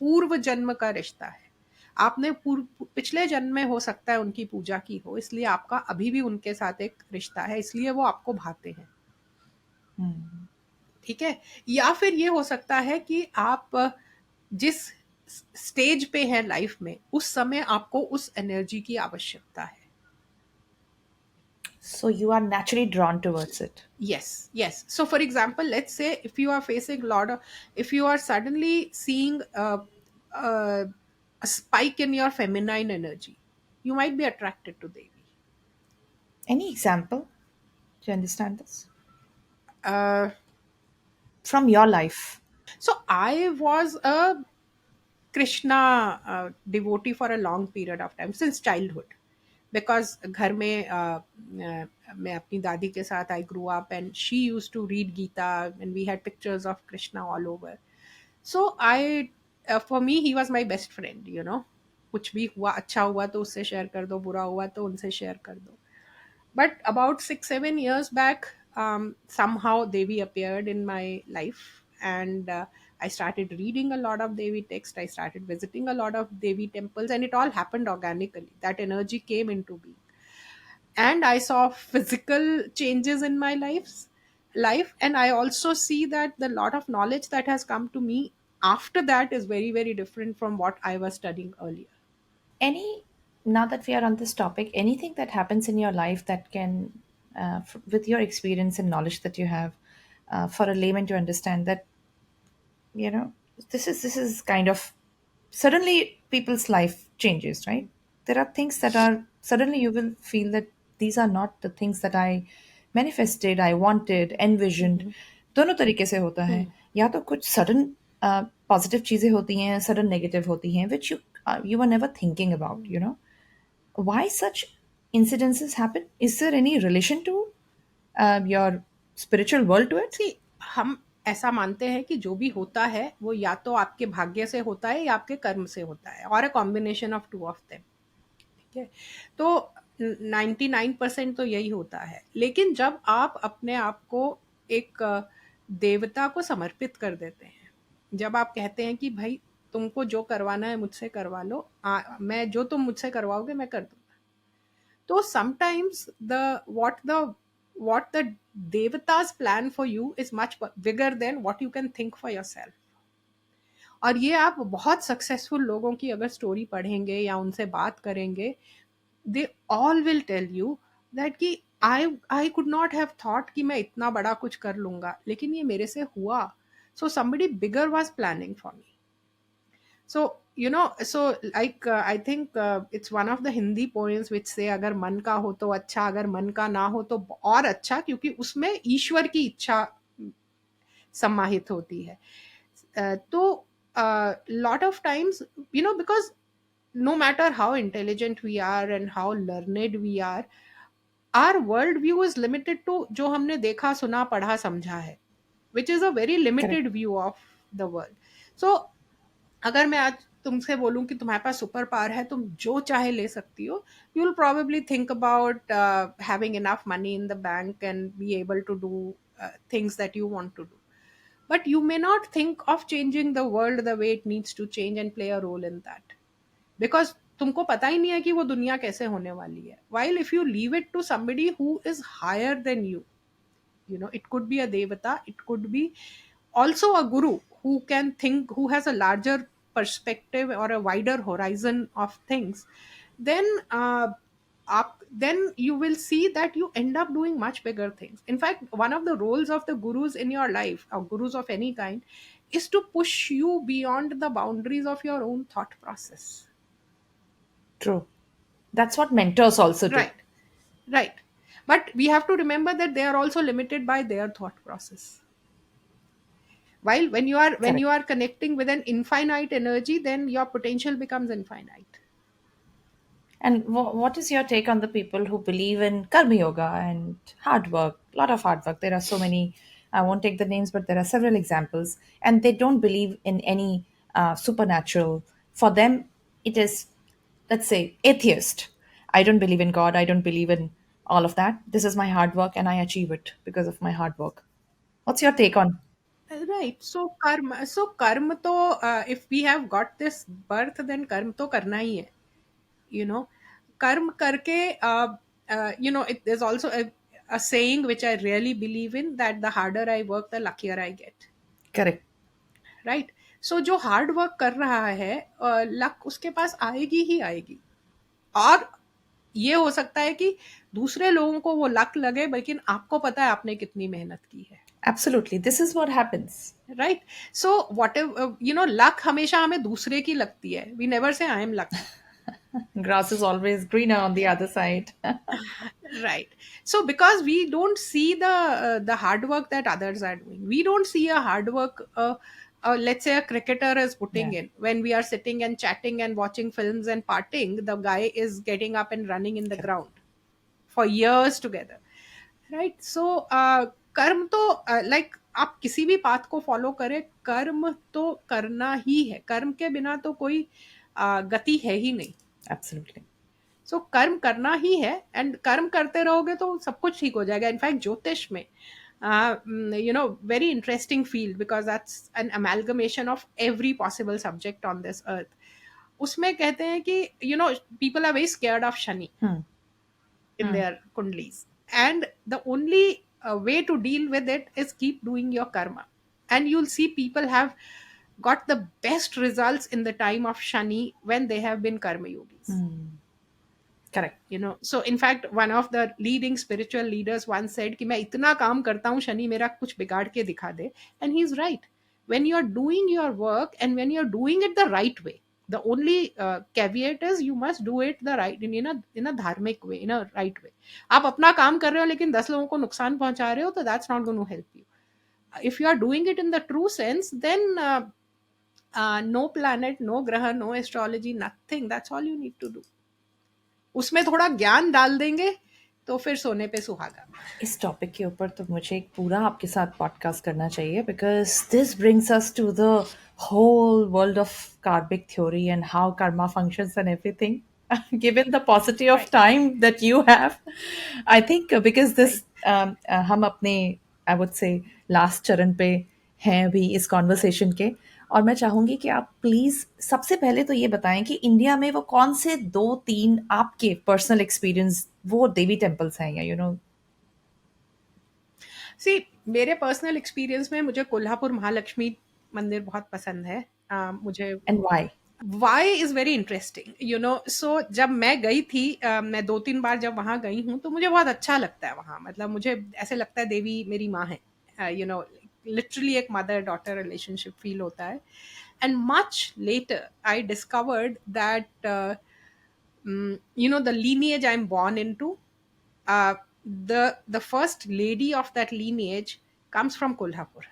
पूर्व जन्म का रिश्ता है। आपने पूर्व पिछले जन्म में हो सकता है उनकी पूजा की हो, इसलिए आपका अभी भी उनके साथ एक रिश्ता है, इसलिए वो आपको भाते हैं। Hmm. ठीक है। या फिर ये हो सकता है कि आप जिस स्टेज पे हैं लाइफ में, उस समय आपको उस एनर्जी की आवश्यकता है। So you are naturally drawn towards it. Yes, yes. So, for example, let's say if you are facing a lot of, if you are suddenly seeing a, a spike in your feminine energy, you might be attracted to Devi. Any example? Do you understand this? Uh, From your life. so, I was a Krishna devotee for a long period of time since childhood. Because घर में मैं अपनी दादी के साथ I grew up and she used to read Gita and we had pictures of Krishna all over. So I for me he was my best friend, you know. कुछ भी हुआ, अच्छा हुआ तो उससे शेयर कर दो, बुरा हुआ तो उनसे शेयर कर दो. But about 6 7 years back, somehow Devi appeared in my life, and I started reading a lot of Devi text. I started visiting a lot of Devi temples, and it all happened organically. That energy came into being, and I saw physical changes in my life, and I also see that the lot of knowledge that has come to me after that is very very different from what I was studying earlier. Any, now that we are on this topic, anything that happens in your life that can, with your experience and knowledge that you have, for a layman to understand that, you know, this is kind of suddenly people's life changes, right? There are things that are suddenly you will feel that these are not the things that I manifested, I wanted, envisioned. दोनों तरीके से होता है, या तो कुछ sudden positive चीजें होती हैं, सडन नेगेटिव होती हैं, which you were never thinking about, you know. Why such incidences happen? Is there any relation to your spiritual world to it? सी, हम ऐसा मानते हैं कि जो भी होता है वो या तो आपके भाग्य से होता है या आपके कर्म से होता है, और a combination of two of them. ठीक है। तो 99% तो यही होता है, लेकिन जब आप अपने आप को एक देवता को समर्पित कर देते हैं, जब आप कहते हैं कि भाई तुमको जो करवाना है मुझसे करवा लो, मैं जो तुम मुझसे करवाओगे मैं कर दूंगा, तो समटाइम्स द देवता's plan for you is much bigger than what you can think for yourself. और ये आप बहुत सक्सेसफुल लोगों की अगर स्टोरी पढ़ेंगे या उनसे बात करेंगे, they all will tell you that कि I could not have thought कि मैं इतना बड़ा कुछ कर लूंगा, लेकिन ये मेरे से हुआ. सो somebody bigger was planning for me. So, you know, so like I think it's one of the Hindi poems which say अगर मन का हो तो अच्छा, अगर मन का ना हो तो और अच्छा, क्योंकि उसमें ईश्वर की इच्छा सम्माहित होती है. तो lot of times, you know, because no matter how intelligent we are and how learned we are, our world view is limited to जो हमने देखा सुना पढ़ा समझा है, which is a very Correct. limited view of the world. So अगर मैं आज तुमसे बोलूं कि तुम्हारे पास सुपर पावर है, तुम जो चाहे ले सकती हो, you will probably think about having enough money in the bank and be able to do things that you want to do, but you may not think of changing the world the way it needs to change and play a role in that, because तुमको पता ही नहीं है कि वो दुनिया कैसे होने वाली है. While if you leave it to somebody who is higher than you know, it could be a devata, it could be also a guru who can think, who has a larger perspective or a wider horizon of things, then then you will see that you end up doing much bigger things. In fact, one of the roles of the gurus in your life, or gurus of any kind, is to push you beyond the boundaries of your own thought process. True. That's what mentors also do. Right, right. But we have to remember that they are also limited by their thought process. While when Correct. you are connecting with an infinite energy, then your potential becomes infinite. And what is your take on the people who believe in karma yoga and hard work? A lot of hard work. There are so many I won't take the names, but there are several examples, and they don't believe in any supernatural. For them, it is, let's say, atheist. I don't believe in God. I don't believe in all of that. This is my hard work, and I achieve it because of my hard work. What's your take on? Right. So karma to, if we have got this birth, then कर्म तो करना ही है. You know, कर्म करके, there's also a saying which I really believe in, that the harder I work, the luckier I get. Correct. Right. So जो hard work कर रहा है, लक उसके पास आएगी ही आएगी. और ये हो सकता है कि दूसरे लोगों को वो लक लगे, लेकिन आपको पता है आपने कितनी मेहनत की है. Absolutely. This is what happens. Right. So what luck हमेशा हमें दूसरे की लगती है. We never say I am lucky. Grass is always greener on the other side. Right. So because we don't see the hard work that others are doing, we don't see a hard work, let's say a cricketer is putting Yeah. in. When we are sitting and chatting and watching films and partying, the guy is getting up and running in the Correct. ground for years together. Right. So karma तो, like आप किसी भी path को follow करें, कर्म तो करना ही है. कर्म के बिना तो कोई गति है ही नहीं. Absolutely. सो कर्म करना ही है, एंड कर्म करते रहोगे तो सब कुछ ठीक हो जाएगा. इनफैक्ट ज्योतिष में, very interesting field, because that's an amalgamation of every possible subject on this earth. उसमें कहते हैं कि people are very scared of Shani Hmm. in their kundlis, and the only way to deal with it is keep doing your karma, and you'll see people have got the best results in the time of Shani when they have been karma yogis. Correct. So in fact, one of the leading spiritual leaders once said कि मैं इतना काम करता हूँ, शनि मेरा कुछ बिगाड़ के दिखा दे. And he's right. When you're doing your work and when you're doing it the right way, the only caveat is you must do it the right, in a dharmic way, in a right way. आप अपना काम कर रहे हो लेकिन 10 लोगों को नुकसान पहुंचा रहे हो, तो that's not going to help you. If you are doing it in the true sense, then no planet, no graha, no astrology, nothing. That's all you need to do. उसमें थोड़ा ज्ञान डाल देंगे तो फिर सोने पे सुहागा. इस टॉपिक के ऊपर तो मुझे एक पूरा आपके साथ पॉडकास्ट करना चाहिए because this brings us to the whole world of karmic theory and how karma functions and everything given the paucity of Right. time that you have. I think because this Right. हम अपने I would say last चरण पे हैं अभी इस conversation के और मैं चाहूंगी कि आप प्लीज सबसे पहले तो ये बताएं कि इंडिया में वो कौन से 2-3 आपके पर्सनल एक्सपीरियंस वो देवी टेम्पल्स हैं या सी, मेरे पर्सनल एक्सपीरियंस में मुझे कोल्हापुर महालक्ष्मी मंदिर बहुत पसंद है. मुझे and why. Why is very interesting. So जब मैं गई थी, मैं 2-3 बार जब वहां गई हूँ, तो मुझे बहुत अच्छा लगता है वहां. मतलब मुझे ऐसे लगता है देवी मेरी माँ है. लिटरली एक मदर डॉटर रिलेशनशिप फील होता है. And much later I discovered that the lineage I'm born into, the first lady of that lineage comes from Kolhapur.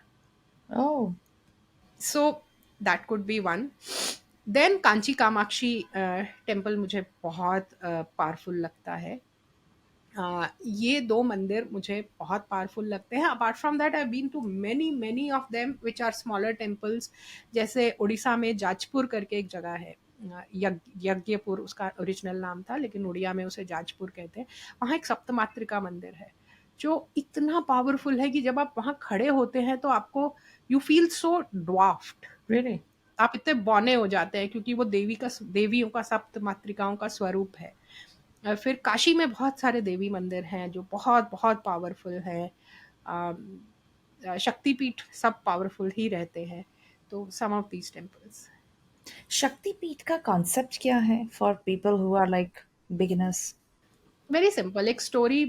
Oh. So that could be one. Then Kanchi Kamakshi temple मुझे बहुत powerful लगता है. ये दो मंदिर मुझे बहुत powerful लगते हैं. Apart from that I been to many of them which are smaller temples. जैसे उड़ीसा में जाजपुर करके एक जगह है, यज्ञपुर उसका ओरिजिनल नाम था, लेकिन उड़िया में उसे जाजपुर कहते हैं. वहाँ एक सप्तमात्रिका मंदिर है जो इतना पावरफुल है कि जब आप वहाँ खड़े होते हैं तो आपको यू फील सो ड्वाफ्ड. Really? आप इतने बौने हो जाते हैं क्योंकि वो देवियों का सप्त मातृकाओं का स्वरूप है. फिर काशी में बहुत सारे देवी मंदिर हैं जो बहुत बहुत पावरफुल हैं. शक्तिपीठ सब पावरफुल ही रहते हैं. तो सम ऑफ दीज टेम्पल्स. शक्तिपीठ का कॉन्सेप्ट क्या है for people who are like beginners? Very simple. एक स्टोरी,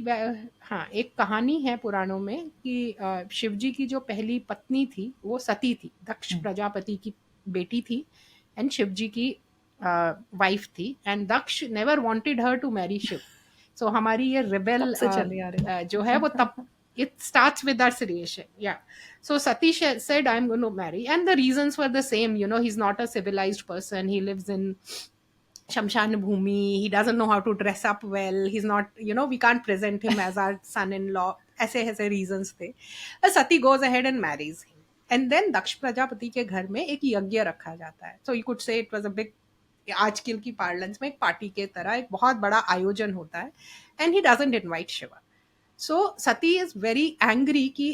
हाँ, एक कहानी है पुराणों में कि शिव जी की जो पहली पत्नी थी वो सती थी, दक्ष प्रजापति की बेटी थी, एंड शिव जी की वाइफ थी. And Daksha never wanted her to marry Shiv. So हमारी ये रिबेल से चली आ रही जो है वो तब it starts with that situation. Yeah. So Sati said, I'm going to marry. And the reasons were the same. He's not a civilized person. He lives in Shamshan Bhumi. He doesn't know how to dress up well. He's not, we can't present him as our son-in-law. ऐसे ऐसे reasons थे. Sati goes ahead and marries him, and then Daksha Prajapati के घर में एक यज्ञ रखा जाता है. So you could say it was a big, आजकल की पार्लेंस में एक पार्टी के तरह एक बहुत बड़ा आयोजन होता है. And he doesn't invite Shiva. So Sati is very angry ki,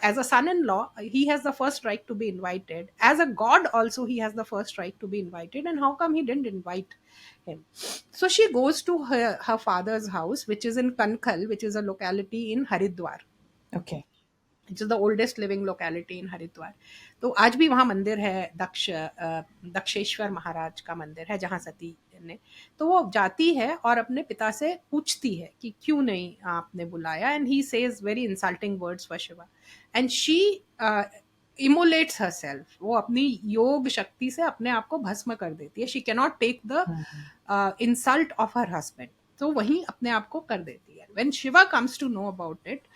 as a son-in-law, he has the first right to be invited. As a god also, he has the first right to be invited. And how come he didn't invite him? So she goes to her father's house, which is in Kankhal, which is a locality in Haridwar. Okay. It is the oldest living locality इन हरिद्वार. तो आज भी वहाँ मंदिर है, दक्षेश्वर महाराज का मंदिर है जहाँ सती ने. तो वो जाती है और अपने पिता से पूछती है कि क्यों नहीं आपने बुलाया. And he says very insulting words for Shiva. And she immolates herself. वो अपनी योग शक्ति से अपने आप को भस्म कर देती है. She cannot take the insult of her husband. तो वही अपने आप को कर देती है. When Shiva comes to know about it,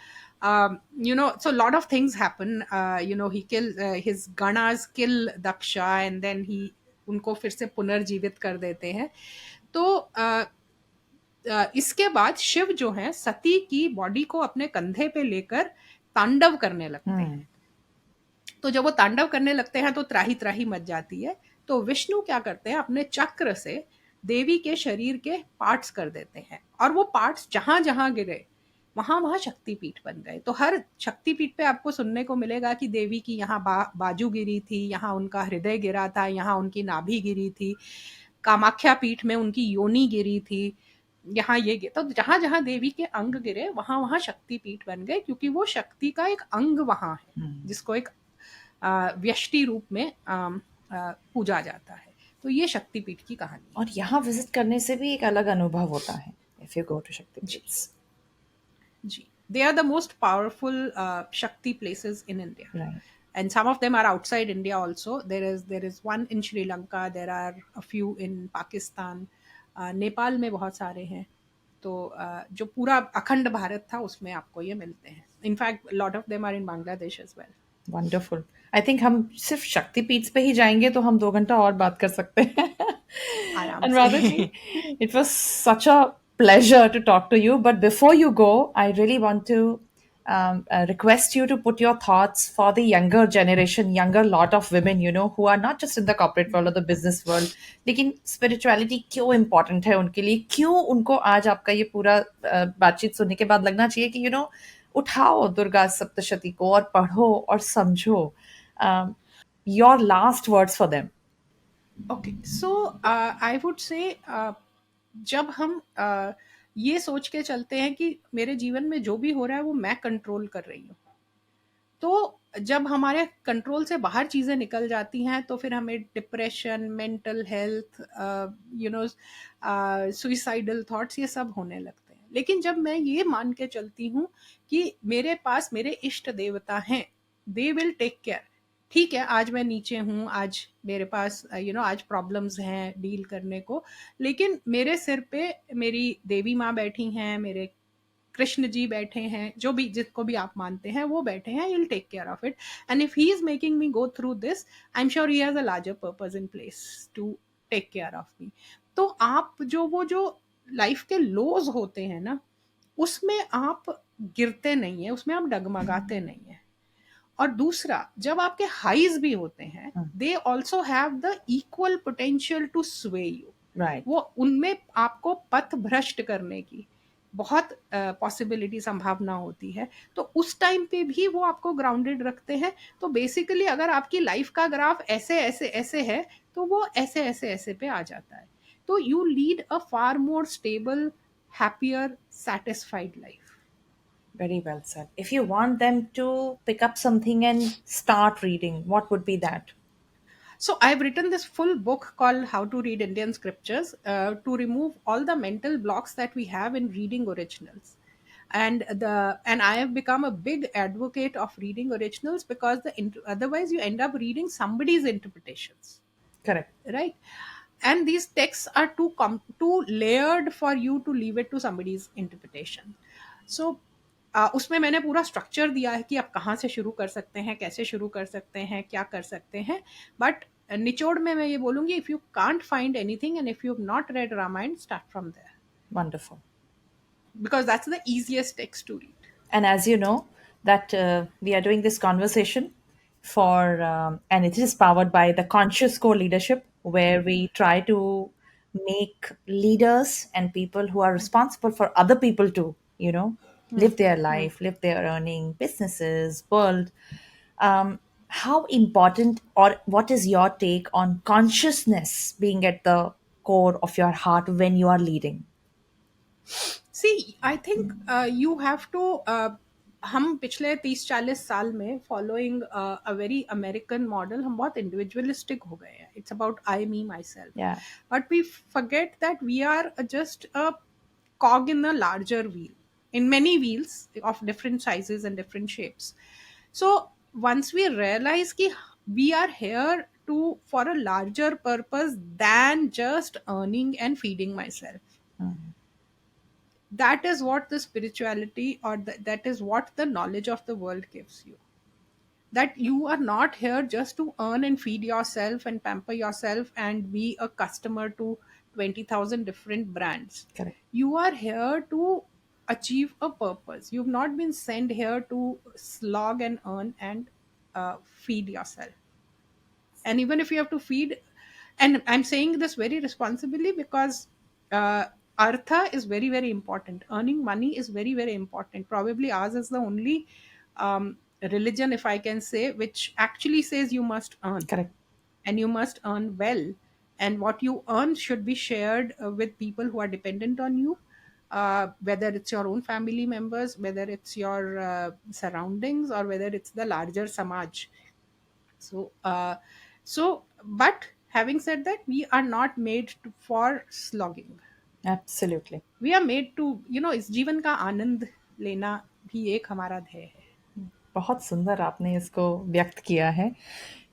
so a lot of things happen. He his ganas kill Daksha, and then he उनको फिर से पुनर्जीवित कर देते हैं. तो इसके बाद शिव जो है सती की बॉडी को अपने कंधे पे लेकर तांडव करने लगते हैं. तो जब वो तांडव करने लगते हैं तो त्राही त्राही मच जाती है. तो विष्णु क्या करते हैं, अपने चक्र से देवी के शरीर के पार्ट्स कर देते हैं, और वो पार्ट्स जहां जहां गिरे वहां वहां शक्तिपीठ बन गए. तो हर शक्तिपीठ पे आपको सुनने को मिलेगा कि देवी की यहाँ बाजू गिरी थी, यहाँ उनका हृदय गिरा था, यहाँ उनकी नाभि गिरी थी, कामाख्या पीठ में उनकी योनि गिरी थी, यहाँ ये गिर. तो जहां जहां देवी के अंग गिरे वहां वहां शक्तिपीठ बन गए, क्योंकि वो शक्ति का एक अंग वहां है जिसको एक व्यष्टि रूप में पूजा जाता है. तो ये शक्तिपीठ की कहानी है. और यहाँ विजिट करने से भी एक अलग अनुभव होता है इफ यू गो टू शक्तिपीठ. जी, they are the most powerful Shakti places in India. Right. And some of them are outside India also. There is one in Sri Lanka. There are a few in Pakistan. Nepal में बहुत सारे हैं. तो जो पूरा अखंड भारत था उसमें आपको ये मिलते हैं. In fact lot of them are in Bangladesh as well. Wonderful. I think हम सिर्फ शक्तिपीठ पे ही जाएंगे तो हम 2 घंटा और बात कर सकते हैं. आराम अनुराधा से. जी, it was such a pleasure to talk to you. But before you go, I really want to request you to put your thoughts for the younger generation, younger lot of women, who are not just in the corporate world or the business world. लेकिन spirituality क्यों important है उनके लिए? क्यों उनको आज आपका ये पूरा बातचीत सुनने के बाद लगना चाहिए कि उठाओ दुर्गा सप्तशती को और पढ़ो और समझो. Your last words for them. Okay, so I would say जब हम ये सोच के चलते हैं कि मेरे जीवन में जो भी हो रहा है वो मैं कंट्रोल कर रही हूँ, तो जब हमारे कंट्रोल से बाहर चीज़ें निकल जाती हैं तो फिर हमें depression, mental health, suicidal thoughts, ये सब होने लगते हैं. लेकिन जब मैं ये मान के चलती हूँ कि मेरे पास मेरे इष्ट देवता हैं, दे विल टेक केयर. ठीक है, आज मैं नीचे हूँ, आज मेरे पास आज प्रॉब्लम्स हैं डील करने को, लेकिन मेरे सिर पे मेरी देवी माँ बैठी हैं, मेरे कृष्ण जी बैठे हैं, जो भी जिसको भी आप मानते हैं वो बैठे हैं. he'll take care of it. And if he is making me go through this, I'm sure he has a larger purpose in place to take care of me. तो आप जो लाइफ के लोज होते हैं ना, उसमें आप गिरते नहीं है, उसमें आप डगमगाते नहीं है. और दूसरा, जब आपके हाईज भी होते हैं, they also have the equal potential to sway you. Right. वो उनमें आपको पथ भ्रष्ट करने की बहुत पॉसिबिलिटी, संभावना होती है. तो उस टाइम पे भी वो आपको ग्राउंडेड रखते हैं. तो बेसिकली अगर आपकी लाइफ का ग्राफ ऐसे ऐसे ऐसे है तो वो ऐसे ऐसे ऐसे पे आ जाता है. तो you lead a far more stable, happier, satisfied life. Very well said. If you want them to pick up something and start reading, what would be that? So I've written this full book called How to Read Indian Scriptures, to remove all the mental blocks that we have in reading originals. And I have become a big advocate of reading originals, because otherwise you end up reading somebody's interpretations, Correct. right? And these texts are too layered for you to leave it to somebody's interpretation. So उसमें मैंने पूरा structure दिया है कि आप कहाँ से शुरू कर सकते हैं, कैसे शुरू कर सकते हैं, क्या कर सकते हैं. बट निचोड़ में मैं ये बोलूंगी, if you can't find anything and if you have not read Ramayana, start from there, Wonderful. Because that's the easiest text to read. And as you know, that we are doing this conversation for, and it is powered by the Conscious Core Leadership, where we try to make leaders and people who are responsible for other people to, Hmm. live their Hmm. life, live their earning, businesses, world. How important, or what is your take on consciousness being at the core of your heart when you are leading? See, I think you have to हम पिछले 30-40 साल में following a very American model हम बहुत individualistic हो गए हैं. It's about I me myself, Yeah, but we forget that we are just a cog in a larger wheel, in many wheels of different sizes and different shapes. So once we realize ki we are here to for a larger purpose than just earning and feeding myself, that is what the spirituality or that is what the knowledge of the world gives you, that you are not here just to earn and feed yourself and pamper yourself and be a customer to 20,000 different brands. correct. You are here to achieve a purpose. You've not been sent here to slog and earn and feed yourself. And even if you have to feed, and I'm saying this very responsibly because uh, artha is very very important. Earning money is very very important. Probably ours is the only religion, if I can say, which actually says you must earn, Correct. and you must earn well, and what you earn should be shared with people who are dependent on you, whether it's your own family members, whether it's your surroundings, or whether it's the larger samaj. So but having said that, we are not made for slogging. Absolutely. We are made to, इस जीवन का आनंद लेना भी एक हमारा ध्येय है. बहुत सुंदर आपने इसको व्यक्त किया है.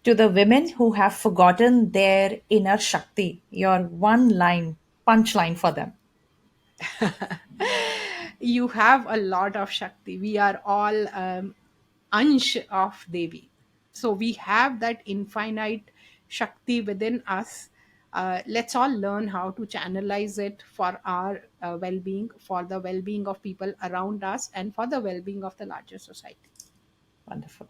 To the women who have forgotten their inner Shakti, your one line, punchline for them. You have a lot of shakti. We are all ansh of devi, so we have that infinite shakti within us. Let's all learn how to channelize it for our well-being, for the well-being of people around us, and for the well-being of the larger society. Wonderful.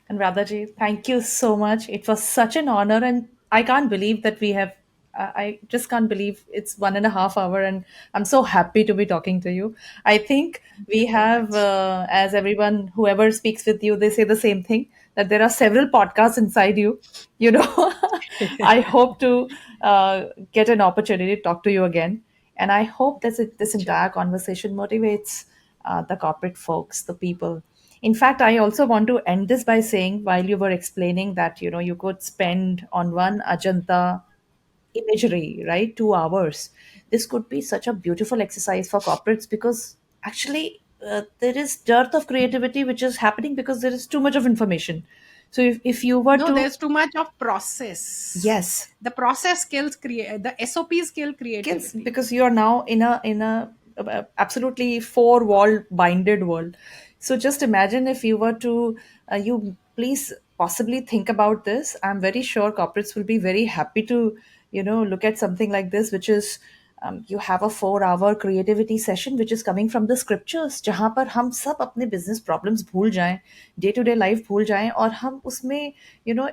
And Radhaji, thank you so much. It was such an honor, and I can't believe that we have. I just can't believe it's 1.5 hour, and I'm so happy to be talking to you. I think Thank you we so have, much. as everyone, whoever speaks with you, they say the same thing, that there are several podcasts inside you. You know, I hope to get an opportunity to talk to you again, and I hope that this Sure. entire conversation motivates the corporate folks, the people. In fact, I also want to end this by saying, while you were explaining that, you could spend on one Ajanta imagery, right, 2 hours. This could be such a beautiful exercise for corporates, because actually there is dearth of creativity which is happening because there is too much of information. So if you were No, to, there's too much of process. yes, The process kills create the SOPs kill skills, creativity. because you are now in a absolutely four wall binded world. So just imagine if you were to, you please possibly think about this. I'm very sure corporates will be very happy to, look at something like this, which is, you have a 4 hour creativity session which is coming from the scriptures, जहाँ पर हम सब अपने business problems भूल जाएं, day to day life भूल जाएं, और हम उसमें, you know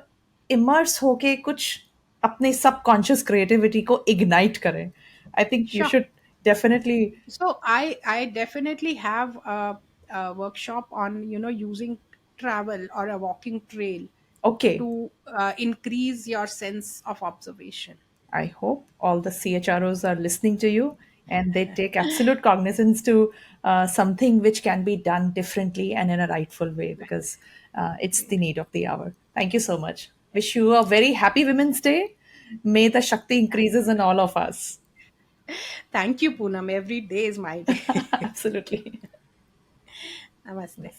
इमर्स होके कुछ अपने सबकॉन्शियस क्रिएटिविटी को इग्नाइट करें. I think you Sure. Should definitely. So I definitely have a workshop on, using travel or a walking trail okay. to increase your sense of observation. I hope all the CHROs are listening to you and they take absolute cognizance to something which can be done differently and in a rightful way, because it's the need of the hour. Thank you so much. Wish you a very happy Women's Day. May the Shakti increases in all of us. Thank you, Poonam. Every day is my day. Absolutely. Namaste.